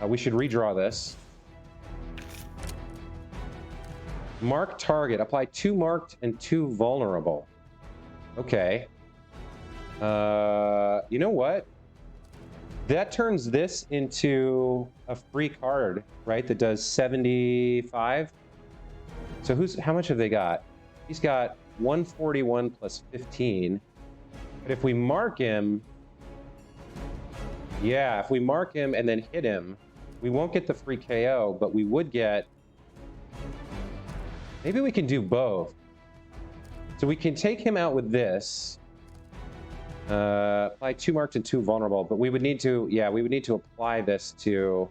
We should redraw this. Mark target. Apply 2 marked and 2 vulnerable. Okay. You know what? That turns this into a free card, right? That does 75. So how much have they got? He's got 141 plus 15. But if we mark him, yeah, if we mark him and then hit him, we won't get the free KO, but we would get. Maybe we can do both. So we can take him out with this. Apply 2 marked and 2 vulnerable, but we would need to, yeah, we would need to apply this to.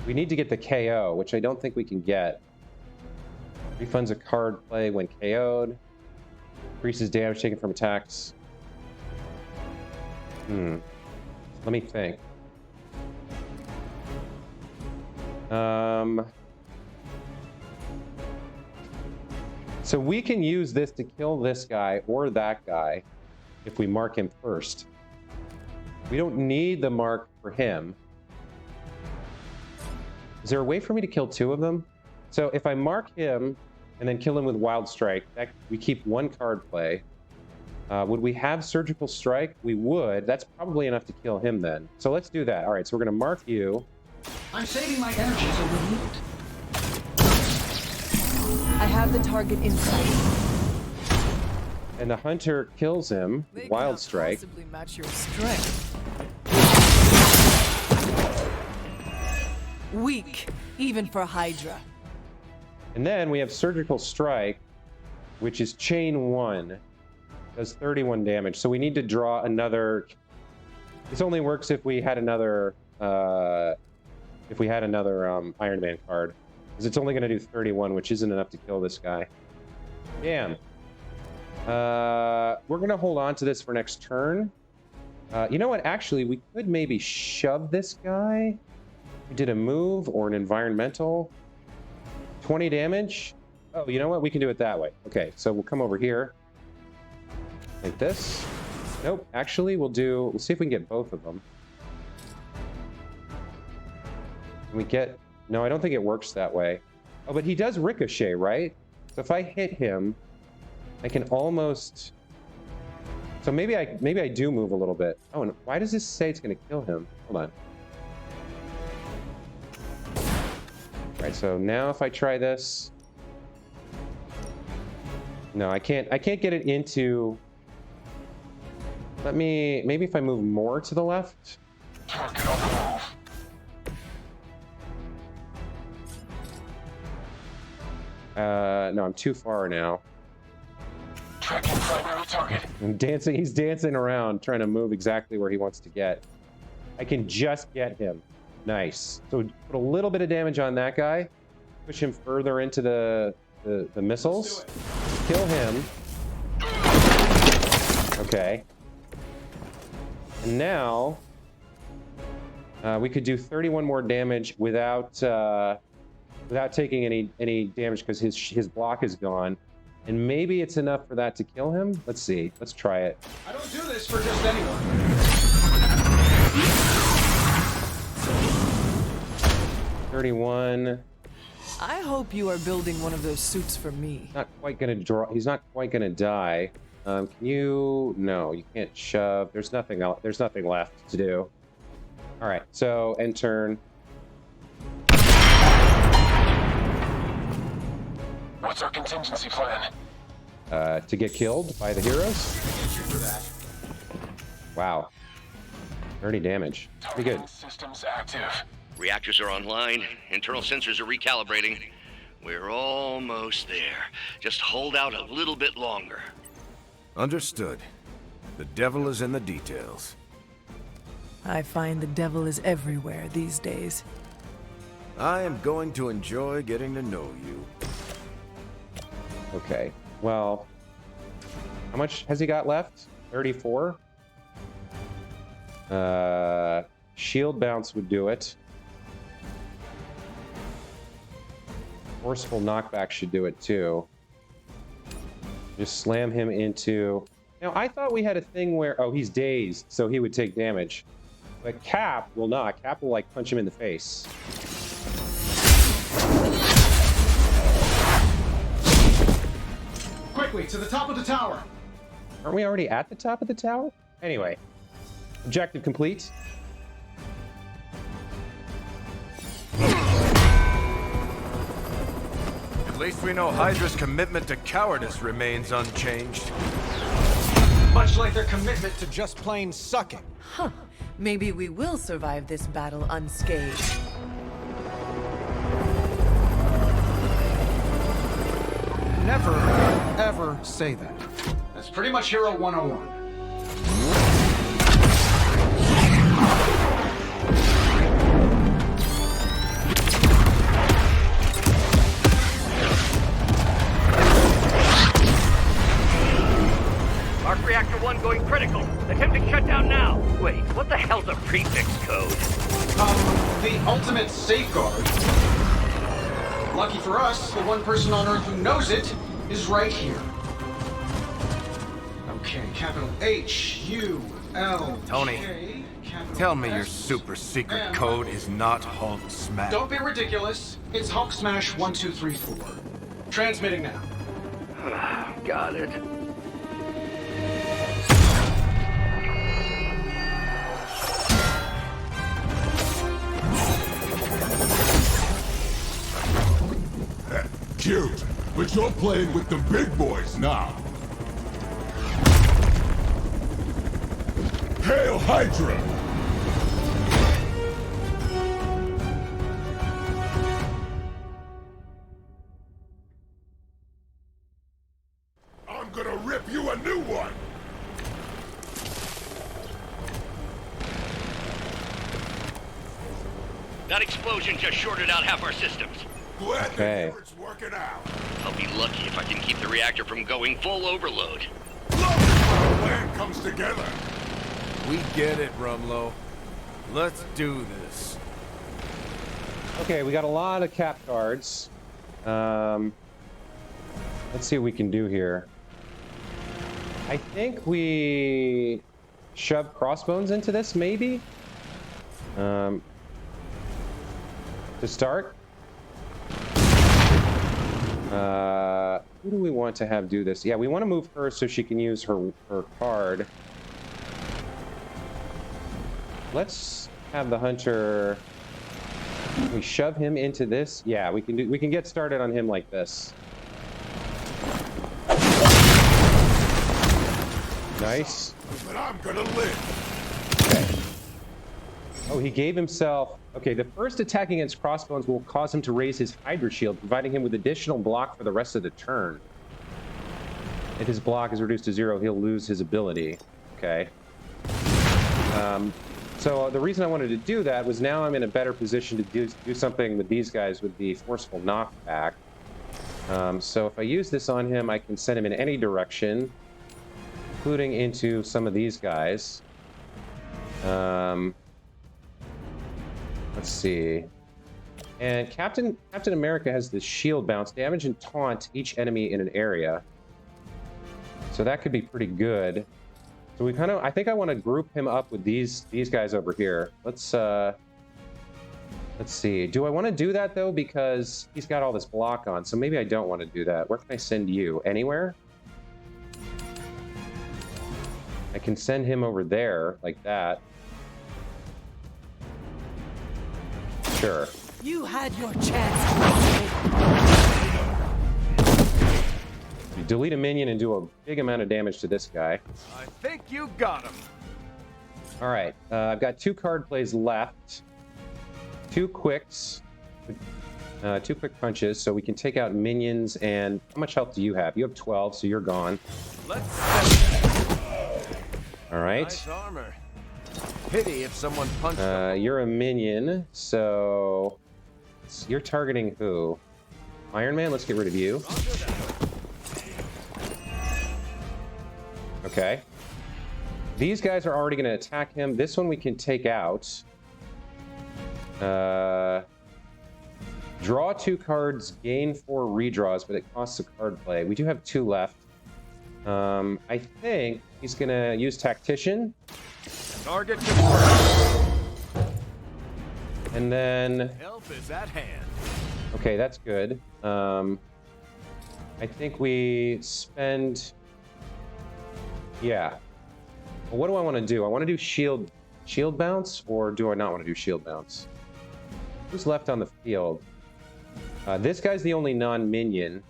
We need to get the KO, which I don't think we can get. Refunds a card play when KO'd. Increases damage taken from attacks. Let me think. So we can use this to kill this guy or that guy if we mark him first. We don't need the mark for him. Is there a way for me to kill 2 of them? So if I mark him and then kill him with Wild Strike, that we keep 1 card play. Would we have Surgical Strike? We would. That's probably enough to kill him then. So let's do that. All right, so we're going to mark you. I'm saving my energy till we need it. I have the target in sight. And the hunter kills him with Wild Strike. Possibly match your strength. Weak, even for Hydra. And then we have Surgical Strike, which is chain 1. Does 31 damage. So we need to draw another. This only works if we had another Iron Man card. Because it's only going to do 31, which isn't enough to kill this guy. Damn. We're going to hold on to this for next turn. You know what? Actually, we could maybe shove this guy. We did a move or an environmental. 20 damage. Oh, you know what? We can do it that way. Okay, so we'll come over here. Like this. Nope. Actually, we'll see if we can get both of them. Can we get... No, I don't think it works that way. Oh, but he does ricochet, right? So if I hit him, I can almost... So maybe I do move a little bit. Oh, and why does this say it's going to kill him? Hold on. All right, so now if I try this... No, I can't get it into... Maybe if I move more to the left? Target on the move. No, I'm too far now. Tracking primary target. And he's dancing around, trying to move exactly where he wants to get. I can just get him. Nice. So put a little bit of damage on that guy. Push him further into the missiles. Kill him. Okay. And now we could do 31 more damage without taking any damage because his block is gone. And maybe it's enough for that to kill him. Let's see. Let's try it. I don't do this for just anyone. 31. I hope you are building one of those suits for me. Not quite gonna draw. He's not quite gonna die. Can you? No, you can't shove. There's nothing else. There's nothing left to do. All right. So end turn. What's our contingency plan? To get killed by the heroes. Wow. 30 damage. Pretty good. Systems active. Reactors are online. Internal sensors are recalibrating. We're almost there. Just hold out a little bit longer. Understood. The devil is in the details. I find the devil is everywhere these days. I am going to enjoy getting to know you. Okay. Well, how much has he got left? 34. Shield bounce would do it. Forceful knockback should do it too. Just slam him into... Now, I thought we had a thing where... Oh, he's dazed, so he would take damage. But Cap will not. Cap will, like, punch him in the face. Quickly, to the top of the tower. Aren't we already at the top of the tower? Anyway. Objective complete. At least we know Hydra's commitment to cowardice remains unchanged. Much like their commitment to just plain sucking. Huh. Maybe we will survive this battle unscathed. Never, ever say that. That's pretty much Hero 101. Arc Reactor 1 going critical. Attempting shutdown now. Wait, what the hell's a prefix code? The ultimate safeguard. Lucky for us, the one person on Earth who knows it is right here. Okay, capital H-U-L-K. Tony, tell me your super secret code is not Hulk Smash. Don't be ridiculous. It's Hulk Smash 1234. Transmitting now. Got it. Cute, but you're playing with the big boys now. Hail Hydra! I'm gonna rip you a new one! That explosion just shorted out half our systems. Glad Okay. it's working out. I'll be lucky if I can keep the reactor from going full overload. Love it when a plan comes together. We get it, Rumlow. Let's do this. Okay, we got a lot of Cap cards. Let's see what we can do here. I think we shove Crossbones into this, maybe? To start. Who do we want to have do this? Yeah, we want to move her so she can use her card. Let's have the Hunter. We shove him into this. Yeah, we can get started on him like this. Nice. But I'm gonna live. Okay. Oh, he gave himself... Okay, the first attack against Crossbones will cause him to raise his Hydra shield, providing him with additional block for the rest of the turn. If his block is reduced to 0, he'll lose his ability. Okay. So the reason I wanted to do that was now I'm in a better position to do something with these guys with the forceful knockback. So if I use this on him, I can send him in any direction, including into some of these guys. Let's see. And Captain America has this shield bounce, damage and taunt each enemy in an area. So that could be pretty good. So we kind of, I think I want to group him up with these guys over here. Let's see. Do I want to do that though? Because he's got all this block on. So maybe I don't want to do that. Where can I send you? Anywhere? I can send him over there like that. Sure. You had your chance. You delete a minion and do a big amount of damage to this guy. I think you got him. All right, I've got 2 card plays left. 2 quicks. 2 quick punches, so we can take out minions. And how much health do you have? You have 12, so you're gone. All right. Nice armor. Pity if someone punched him. You're a minion, so you're targeting who? Iron Man. Let's get rid of you. Okay. These guys are already going to attack him. This one we can take out. Draw 2 cards, gain 4 redraws, but it costs a card play. We do have 2 left. I think he's going to use Tactician. Target confirmed. And then... Help is at hand. Okay, that's good. I think we spend... Yeah. Well, what do I want to do? I want to do shield bounce, or do I not want to do shield bounce? Who's left on the field? This guy's the only non-minion.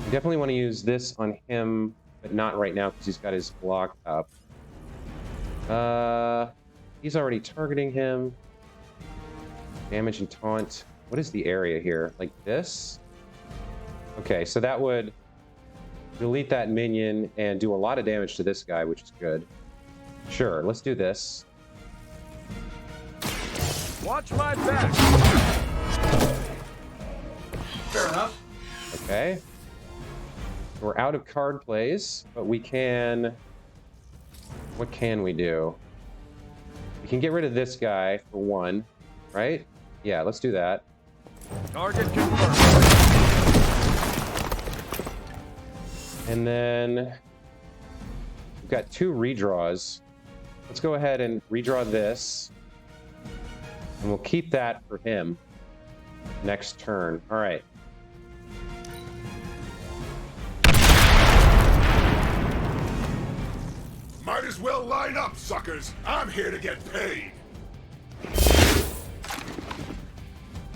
I definitely want to use this on him, but not right now because he's got his block up. He's already targeting him. Damage and taunt. What is the area here? Like this? Okay, so that would delete that minion and do a lot of damage to this guy, which is good. Sure, let's do this. Watch my back. Fair enough. Okay. We're out of card plays, but we can... What can we do? We can get rid of this guy for 1, right? Yeah, let's do that. Target confirmed. And then we've got 2 redraws. Let's go ahead and redraw this. And we'll keep that for him next turn. All right. Might as well line up, suckers. I'm here to get paid.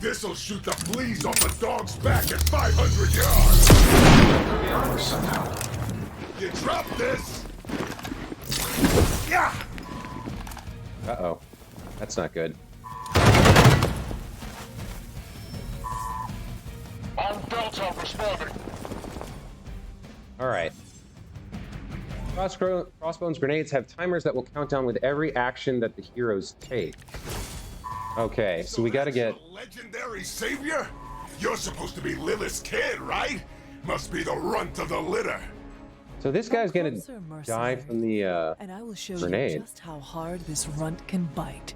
This'll shoot the fleas off the dog's back at 500 yards. You drop this. Yeah. Uh-oh. That's not good. On Delta responding. All right. Crossbones grenades have timers that will count down with every action that the heroes take. Okay, so we got to get... Legendary savior? You're supposed to be Lilith's kid, right? Must be the runt of the litter. So this guy's gonna die from the and I will show grenade. you just how hard this runt can bite.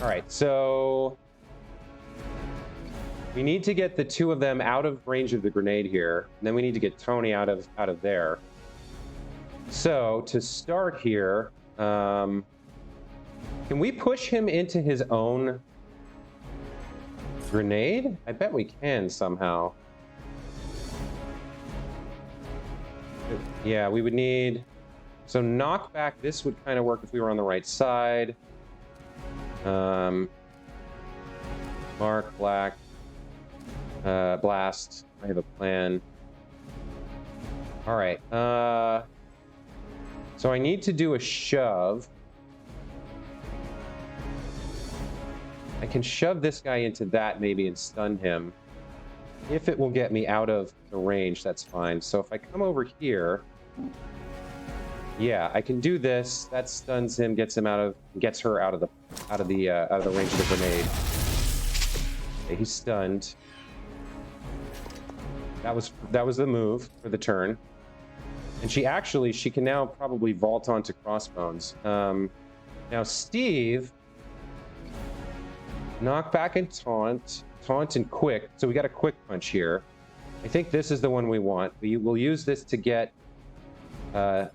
All right, so we need to get the 2 of them out of range of the grenade here, and then we need to get Tony out of there. So to start here, can we push him into his own grenade? I bet we can somehow. Yeah, we would need... So knockback, this would kind of work if we were on the right side. Mark, black, blast. I have a plan. All right. So I need to do a shove. I can shove this guy into that maybe and stun him. If it will get me out of the range, that's fine. So if I come over here, yeah, I can do this. That stuns him, gets her out of the range of the grenade. Okay, he's stunned. That was the move for the turn. And she can now probably vault onto Crossbones. Now Steve, knock back and taunt and quick. So we got a quick punch here. I think this is the one we want. We will use this to get. We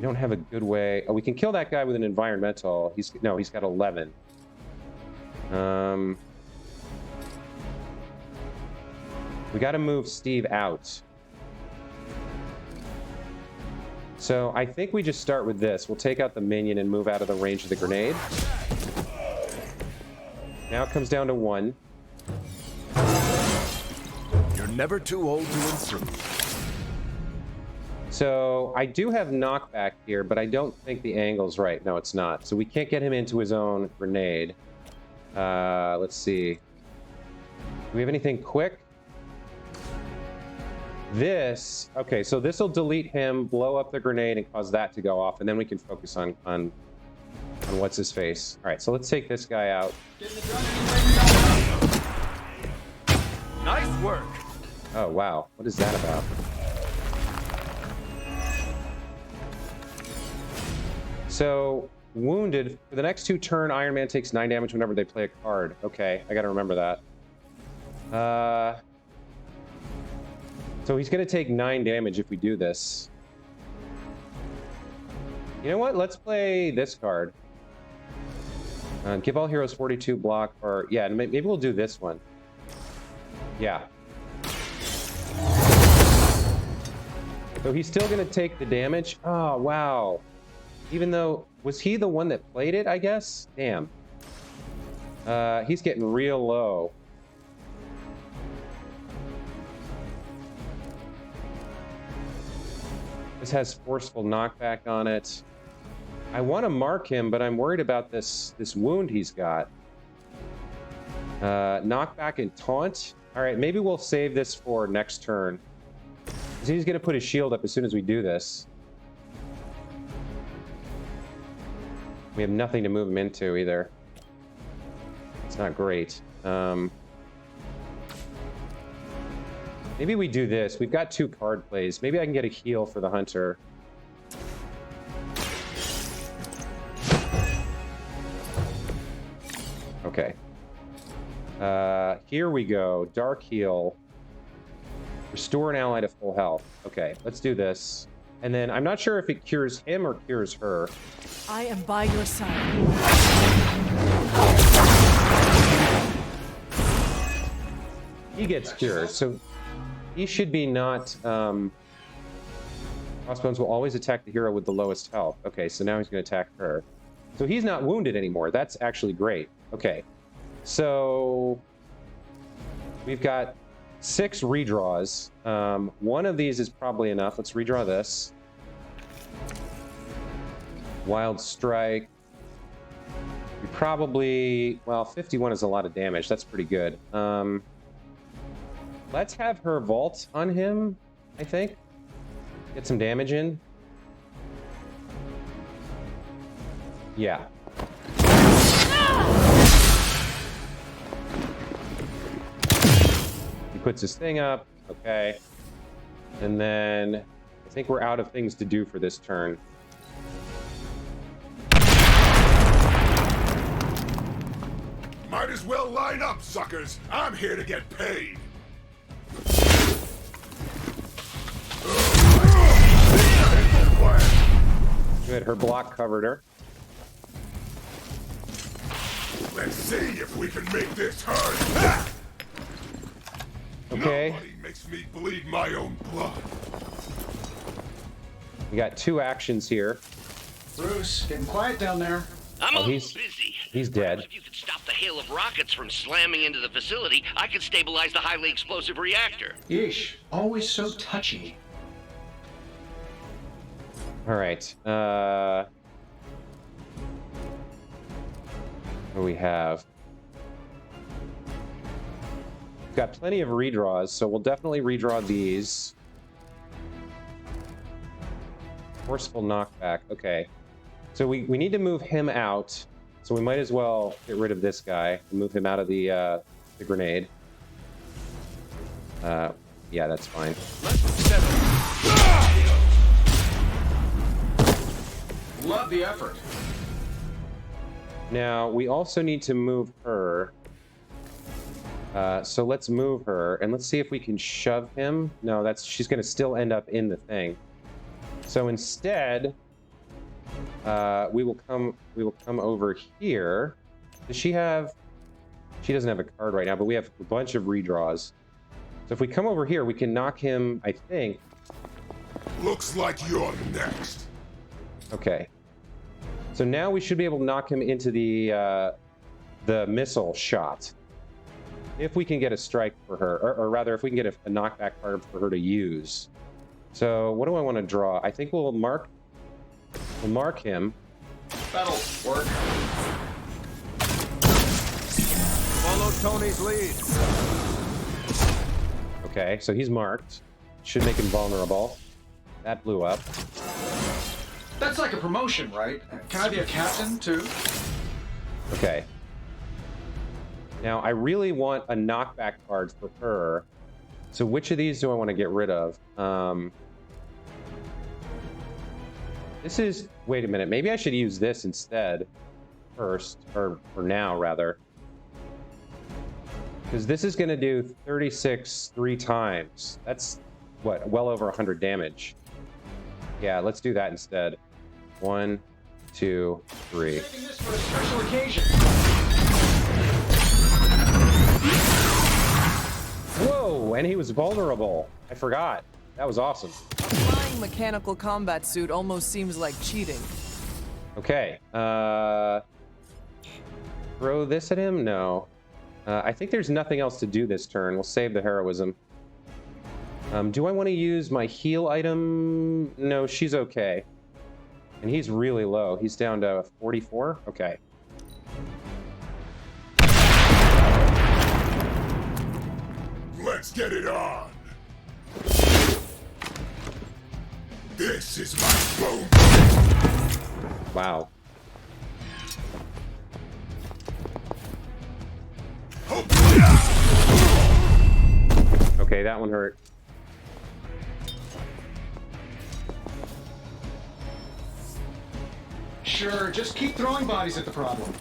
don't have a good way. Oh, we can kill that guy with an environmental. He's got 11. We got to move Steve out. So I think we just start with this. We'll take out the minion and move out of the range of the grenade. Now it comes down to 1. You're never too old to improve. So I do have knockback here, but I don't think the angle's right. No, it's not. So we can't get him into his own grenade. Let's see. Do we have anything quick? Okay, so this will delete him, blow up the grenade, and cause that to go off, and then we can focus on what's his face. All right, so let's take this guy out. Nice work. Oh wow, what is that about? So wounded for the next 2 turns, Iron Man takes 9 damage whenever they play a card. Okay, I gotta remember that. So he's going to take 9 damage if we do this. You know what? Let's play this card. Give all heroes 42 block, or yeah, maybe we'll do this one. Yeah. So he's still going to take the damage. Oh, wow. Even though, was he the one that played it, I guess? Damn. He's getting real low. This has forceful knockback on it. I want to mark him, but I'm worried about this wound he's got. Knockback and taunt. All right, maybe we'll save this for next turn. Because he's going to put his shield up as soon as we do this. We have nothing to move him into either. It's not great. Maybe we do this. We've got 2 card plays. Maybe I can get a heal for the hunter. Okay. Here we go. Dark heal. Restore an ally to full health. Okay, let's do this. And then I'm not sure if it cures him or cures her. I am by your side. He gets cured, so he should be not... Crossbones will always attack the hero with the lowest health. Okay, so now he's going to attack her. So he's not wounded anymore. That's actually great. Okay, so we've got 6 redraws. One of these is probably enough. Let's redraw this. Wild Strike. We probably... Well, 51 is a lot of damage. That's pretty good. Let's have her vault on him, I think. Get some damage in. Yeah. He puts his thing up. Okay. And then I think we're out of things to do for this turn. Might as well line up, suckers. I'm here to get paid. Good, her block covered her. Let's see if we can make this hurt. Okay. Nobody makes me bleed my own blood. We got 2 actions here. Bruce, getting quiet down there. I'm a little he's busy. He's dead. If you could stop the hail of rockets from slamming into the facility, I could stabilize the highly explosive reactor. Yeesh, always so touchy. All right. What do we have? We've got plenty of redraws, so we'll definitely redraw these. Forceful knockback. Okay. So we need to move him out. So we might as well get rid of this guy and move him out of the grenade. Yeah, that's fine. Love the effort. Now, we also need to move her. So let's move her, and let's see if we can shove him. No, she's going to still end up in the thing. So instead, we will come over here. Does she have... She doesn't have a card right now, but we have a bunch of redraws. So if we come over here, we can knock him, I think. Looks like you're next. Okay. So now we should be able to knock him into the missile shot. If we can get a strike for her, or rather, if we can get a knockback card for her to use. So what do I want to draw? I think we'll mark him. That'll work. Follow Tony's lead. Okay, so he's marked. Should make him vulnerable. That blew up. That's like a promotion, right? Can I be a captain, too? Okay. Now, I really want a knockback card for her. So which of these do I want to get rid of? This is... Wait a minute. Maybe I should use this instead. First. Or for now, rather. Because this is going to do 36 3 times. That's, what, well over 100 damage. Yeah, let's do that instead. 1, 2, 3. Saving this for a special occasion. Whoa, and he was vulnerable. I forgot. That was awesome. A flying mechanical combat suit almost seems like cheating. Okay. Throw this at him? No. I think there's nothing else to do this turn. We'll save the heroism. Do I want to use my heal item? No, she's okay. And he's really low. He's down to 44? Okay. Let's get it on. This is my boom. Wow. Okay, that one hurt. Sure, just keep throwing bodies at the problem.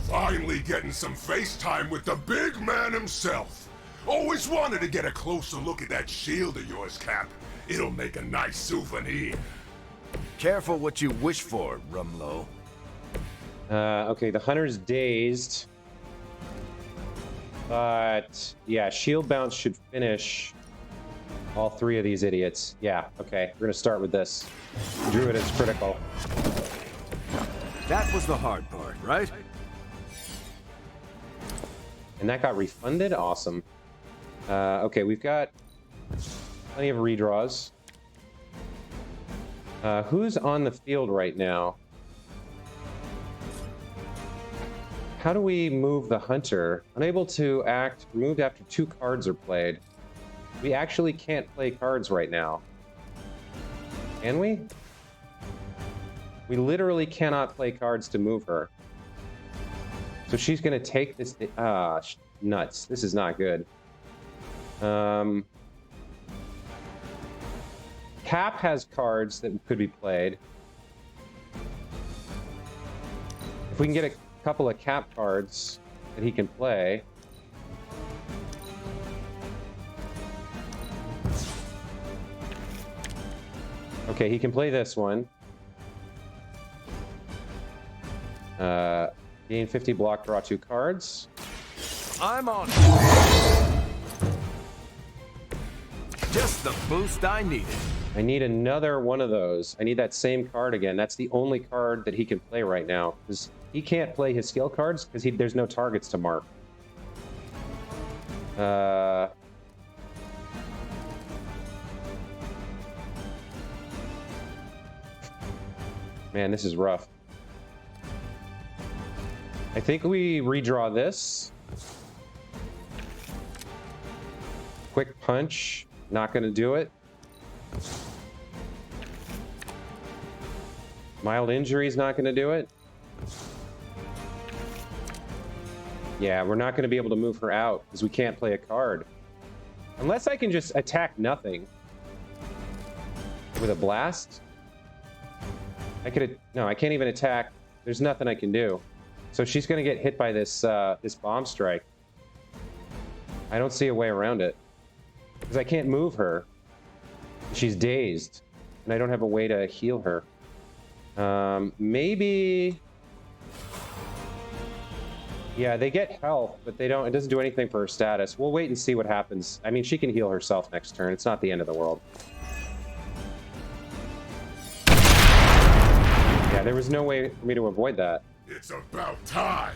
Finally getting some FaceTime with the big man himself. Always wanted to get a closer look at that shield of yours, Cap. It'll make a nice souvenir. Careful what you wish for, Rumlow. Okay, the hunter's dazed. But, yeah, shield bounce should finish all 3 of these idiots. Yeah, okay, we're gonna start with this. Druid is critical. That was the hard part, right? And that got refunded? Awesome. Okay, we've got plenty of redraws. Who's on the field right now? How do we move the hunter? Unable to act, removed after 2 cards are played. We actually can't play cards right now. Can we? We literally cannot play cards to move her. So she's gonna take this... nuts. This is not good. Cap has cards that could be played. If we can get a couple of Cap cards that he can play. Okay, he can play this one. Gain 50 block, draw 2 cards. I'm on. Just the boost I needed. I need another one of those. I need that same card again. That's the only card that he can play right now. Because he can't play his skill cards because there's no targets to mark. Man, this is rough. I think we redraw this. Quick punch, not gonna do it. Mild injury is not gonna do it. Yeah, we're not gonna be able to move her out because we can't play a card. Unless I can just attack nothing with a blast. I could, no, I can't even attack. There's nothing I can do. So she's gonna get hit by this this bomb strike. I don't see a way around it because I can't move her. She's dazed, and I don't have a way to heal her. Maybe. Yeah, they get health, but they don't. It doesn't do anything for her status. We'll wait and see what happens. I mean, she can heal herself next turn. It's not the end of the world. Yeah, there was no way for me to avoid that. It's about time.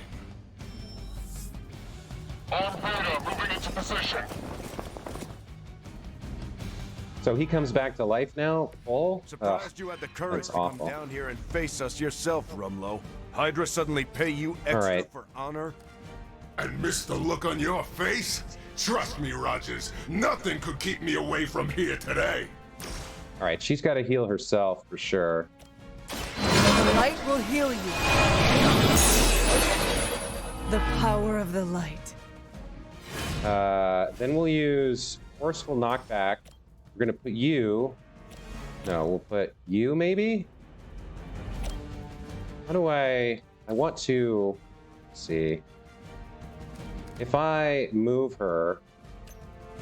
On Hydra, moving into position. So he comes back to life now, full? Surprised you had the courage to come down here and face us yourself, Rumlow. Hydra suddenly pay you extra for honor? And miss the look on your face? Trust me, Rogers, nothing could keep me away from here today. All right, she's got to heal herself for sure. The light will heal you. The power of the light. Then we'll use forceful knockback. We're gonna put you. No, we'll put you maybe. How do I want to see if I move her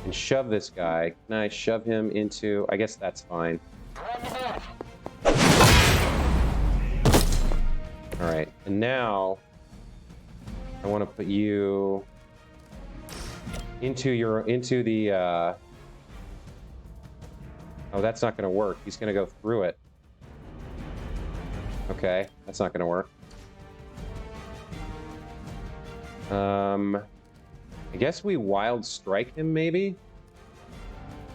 and shove this guy. Can I shove him into? I guess that's fine. All right, and now I want to put you into the. Oh, that's not going to work. He's going to go through it. Okay, that's not going to work. I guess we wild strike him, maybe?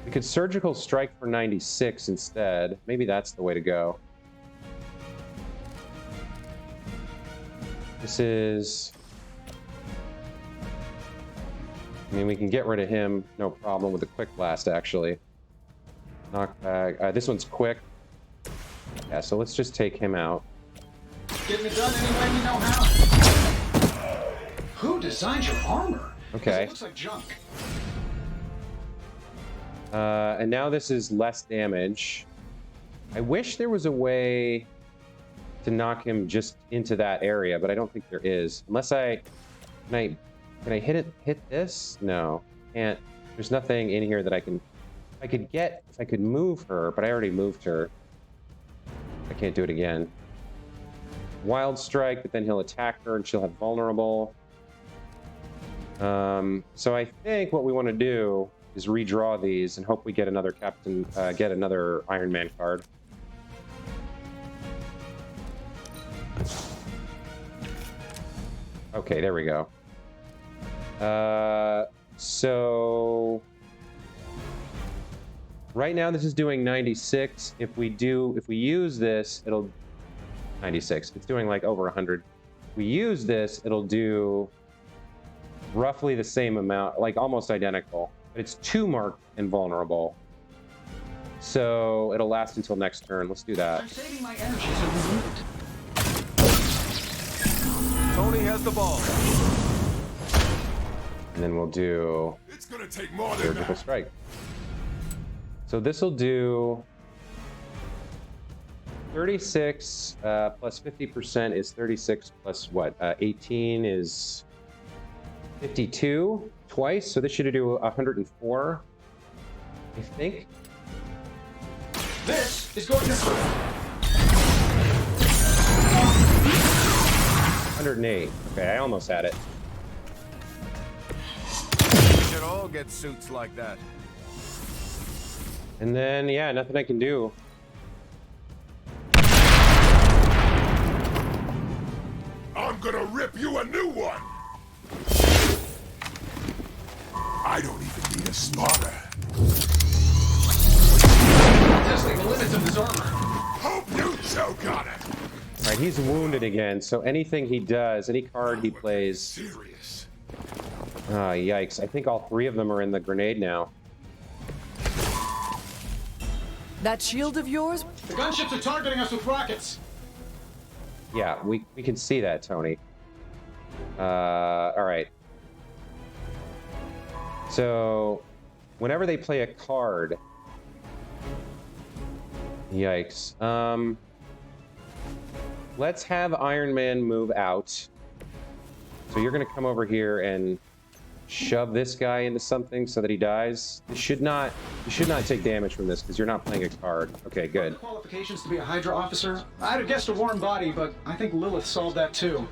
We could surgical strike for 96 instead. Maybe that's the way to go. This is... I mean, we can get rid of him, no problem, with a quick blast, actually. Knockback. This one's quick. Yeah, so let's just take him out. Getting it done any way you know how. Who designed your armor? Okay. It looks like junk. And now this is less damage. I wish there was a way to knock him just into that area, but I don't think there is. Unless can I hit this? No, can't. There's nothing in here that I can. If I could move her, but I already moved her. I can't do it again. Wild strike, but then he'll attack her and she'll have vulnerable. So I think what we want to do is redraw these and hope we get another get another Iron Man card. Okay, there we go. So right now this is doing 96. If we use this, it'll 96. It's doing like over 100. If we use this, it'll do roughly the same amount, like almost identical. But it's 2 marked and vulnerable. So it'll last until next turn. Let's do that. I'm saving my energy so we need it. Tony has the ball. And then we'll do It's gonna take more than surgical that. strike. So this will do 36 plus 50% is 36 plus what? 18 is 52 twice. So this should do 104, I think. This is going to 108. Okay, I almost had it. We should all get suits like that. And then, yeah, nothing I can do. I'm gonna rip you a new one. I don't even need a spotter. testing the limits of his armor. Hope you choke on it. All Alright, he's wounded again, so anything he does, any card he plays... Ah, yikes. I think all 3 of them are in the grenade now. That shield of yours? The gunships are targeting us with rockets. Yeah, we can see that, Tony. Alright. So, whenever they play a card... Yikes. Let's have Iron Man move out. So you're gonna come over here and shove this guy into something so that he dies. You should not take damage from this because you're not playing a card. Okay, good. Qualifications to be a Hydra officer? I'd have guessed a warm body, but I think Lilith solved that too.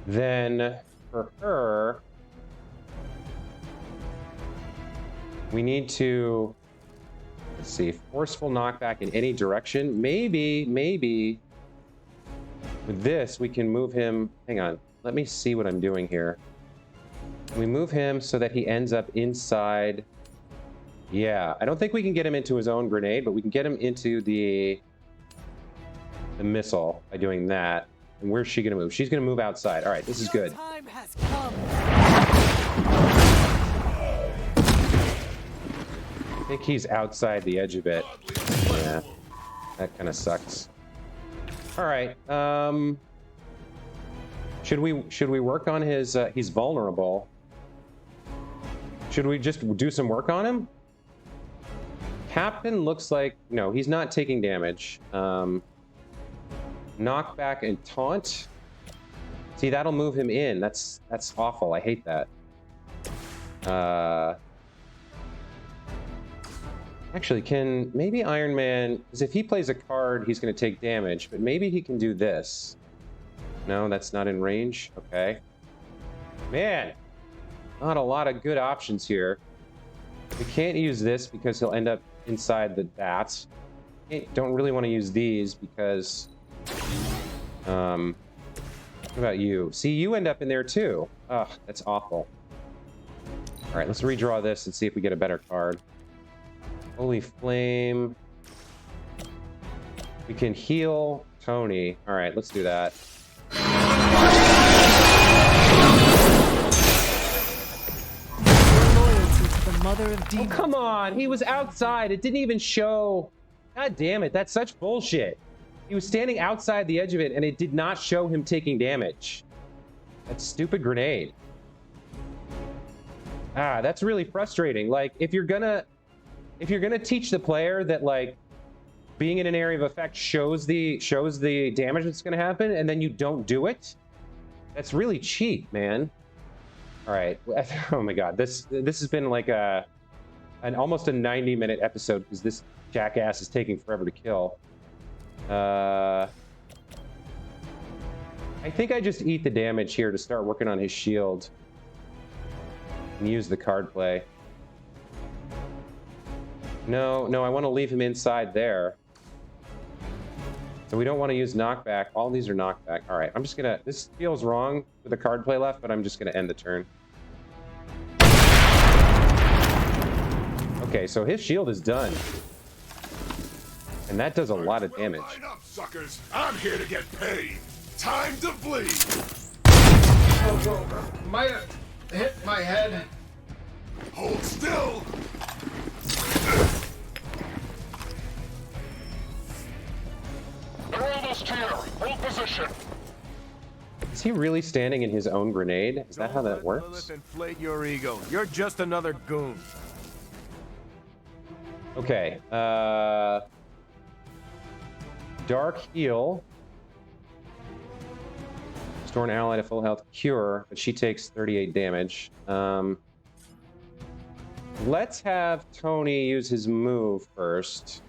Then for her, we need to, let's see, forceful knockback in any direction. Maybe with this we can move him. Hang on, let me see what I'm doing here. We move him so that he ends up inside. Yeah, I don't think we can get him into his own grenade, but we can get him into the missile by doing that. And where's she gonna move? She's gonna move outside. All right, this is good. Time has come. I think he's outside the edge of it. Yeah, that kind of sucks. All right. Should we work on his? He's vulnerable. Should we just do some work on him? Captain looks like no, he's not taking damage. Knockback and taunt. See, that'll move him in. That's awful. I hate that. Actually, can maybe Iron Man? Because if he plays a card, he's going to take damage. But maybe he can do this. No, that's not in range. Okay. Man, not a lot of good options here. We can't use this because he'll end up inside the bats. Don't really want to use these because... what about you? See, you end up in there too. Ugh, that's awful. All right, let's redraw this and see if we get a better card. Holy Flame. We can heal Tony. All right, let's do that. Mother of demons. Oh, come on. He was outside. It didn't even show. God damn it. That's such bullshit. He was standing outside the edge of it, and it did not show him taking damage. That stupid grenade. Ah, that's really frustrating. Like, if you're gonna teach the player that, like, being in an area of effect shows the damage that's gonna happen, and then you don't do it, that's really cheap, man. All right. Oh my God. This has been like almost a 90-minute episode because this jackass is taking forever to kill. I think I just eat the damage here to start working on his shield and use the card play. No, I want to leave him inside there. So we don't want to use knockback. All these are knockback. All right, I'm just gonna, this feels wrong with the card play left, but I'm just gonna end the turn. Okay, so his shield is done. And that does a lot of damage. Line up, suckers. I'm here to get paid. Time to bleed. Oh, might have hit my head. Hold still. They're almost here. Hold position. Is he really standing in his own grenade? Is that how that works? Lilith inflate your ego. You're just another goon. Okay. Dark heal. Restore an ally to full health. Cure, but she takes 38 damage. Let's have Tony use his move first.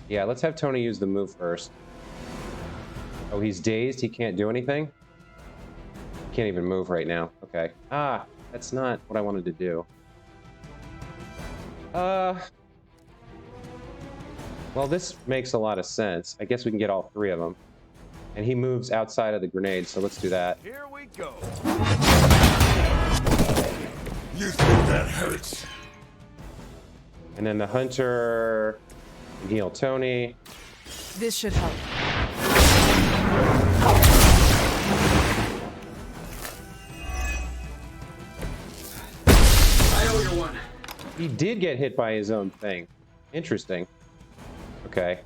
Yeah, let's have Tony use the move first. Oh, he's dazed. He can't do anything? Can't even move right now. Okay. Ah, that's not what I wanted to do. Well, this makes a lot of sense. I guess we can get all 3 of them. And he moves outside of the grenade, so let's do that. Here we go. You think that hurts? And then the hunter Heal Tony. This should help. I owe you one. He did get hit by his own thing. Interesting. Okay.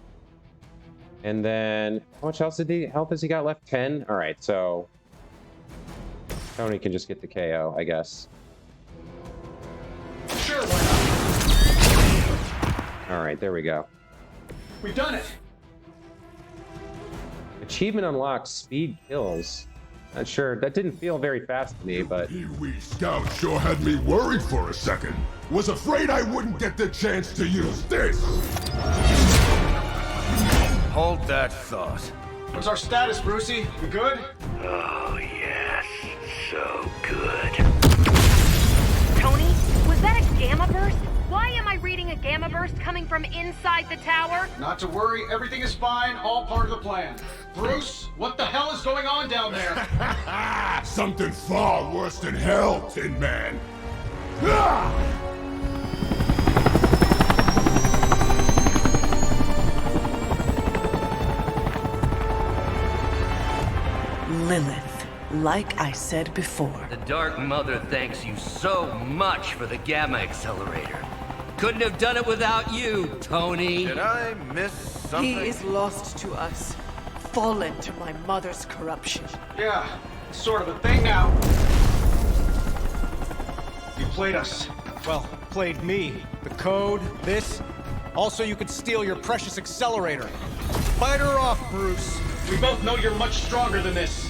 And then, how much health has he got left? 10? All right, so Tony can just get the KO, I guess. Sure, why not? All right, there we go. We've done it. Achievement unlocked, speed kills. Not sure, that didn't feel very fast to me, but... Pee-wee Scout sure had me worried for a second. Was afraid I wouldn't get the chance to use this. Hold that thought. What's our status, BRUCEY? We good? Oh, yes. So good. Tony, was that a gamma burst? Why am I reading a gamma burst coming from inside the tower? Not to worry, everything is fine, all part of the plan. Bruce, what the hell is going on down there? Something far worse than hell, Tin Man. Ah! Lilith, like I said before. The Dark Mother thanks you so much for the Gamma Accelerator. Couldn't have done it without you, Tony. Did I miss something? He is lost to us, fallen to my mother's corruption. Yeah, sort of a thing now. You played us. Well, played me. The code, this. Also, you could steal your precious accelerator. Fight her off, Bruce. We both know you're much stronger than this.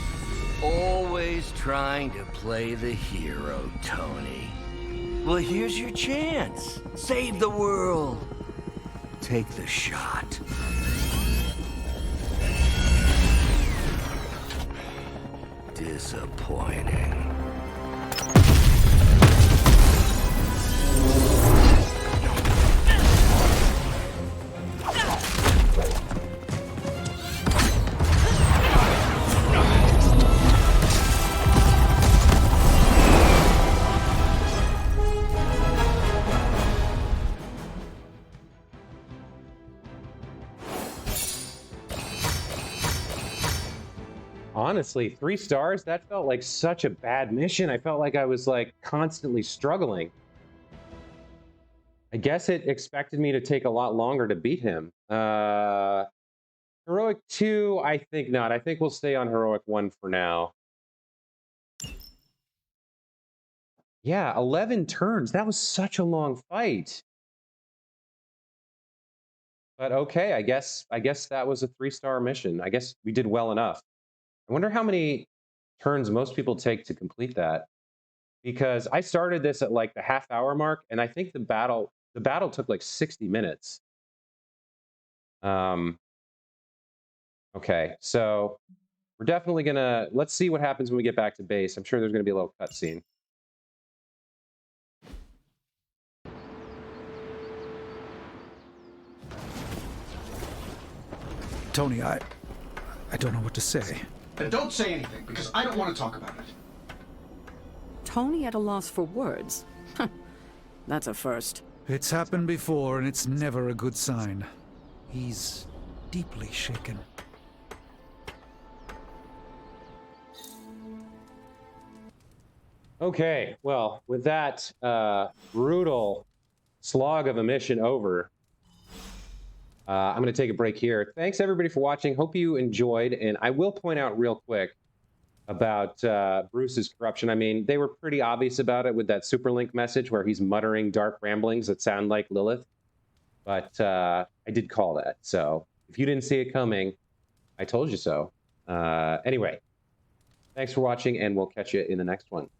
Always trying to play the hero, Tony. Well, here's your chance. Save the world. Take the shot. Disappointing. Honestly, 3 stars? That felt like such a bad mission. I felt like I was like constantly struggling. I guess it expected me to take a lot longer to beat him. Heroic 2, I think not. I think we'll stay on Heroic 1 for now. Yeah, 11 turns. That was such a long fight. But okay, I guess that was a 3-star mission. I guess we did well enough. I wonder how many turns most people take to complete that. Because I started this at like the half-hour mark, and I think the battle took like 60 minutes. Okay, so we're definitely gonna, let's see what happens when we get back to base. I'm sure there's gonna be a little cutscene. Tony, I don't know what to say. Then don't say anything, because I don't want to talk about it. Tony at a loss for words. That's a first. It's happened before, and it's never a good sign. He's deeply shaken. Okay, well, with that brutal slog of a mission over, I'm going to take a break here. Thanks, everybody, for watching. Hope you enjoyed. And I will point out real quick about Bruce's corruption. I mean, they were pretty obvious about it with that Superlink message where he's muttering dark ramblings that sound like Lilith. But I did call that. So if you didn't see it coming, I told you so. Anyway, thanks for watching, and we'll catch you in the next one.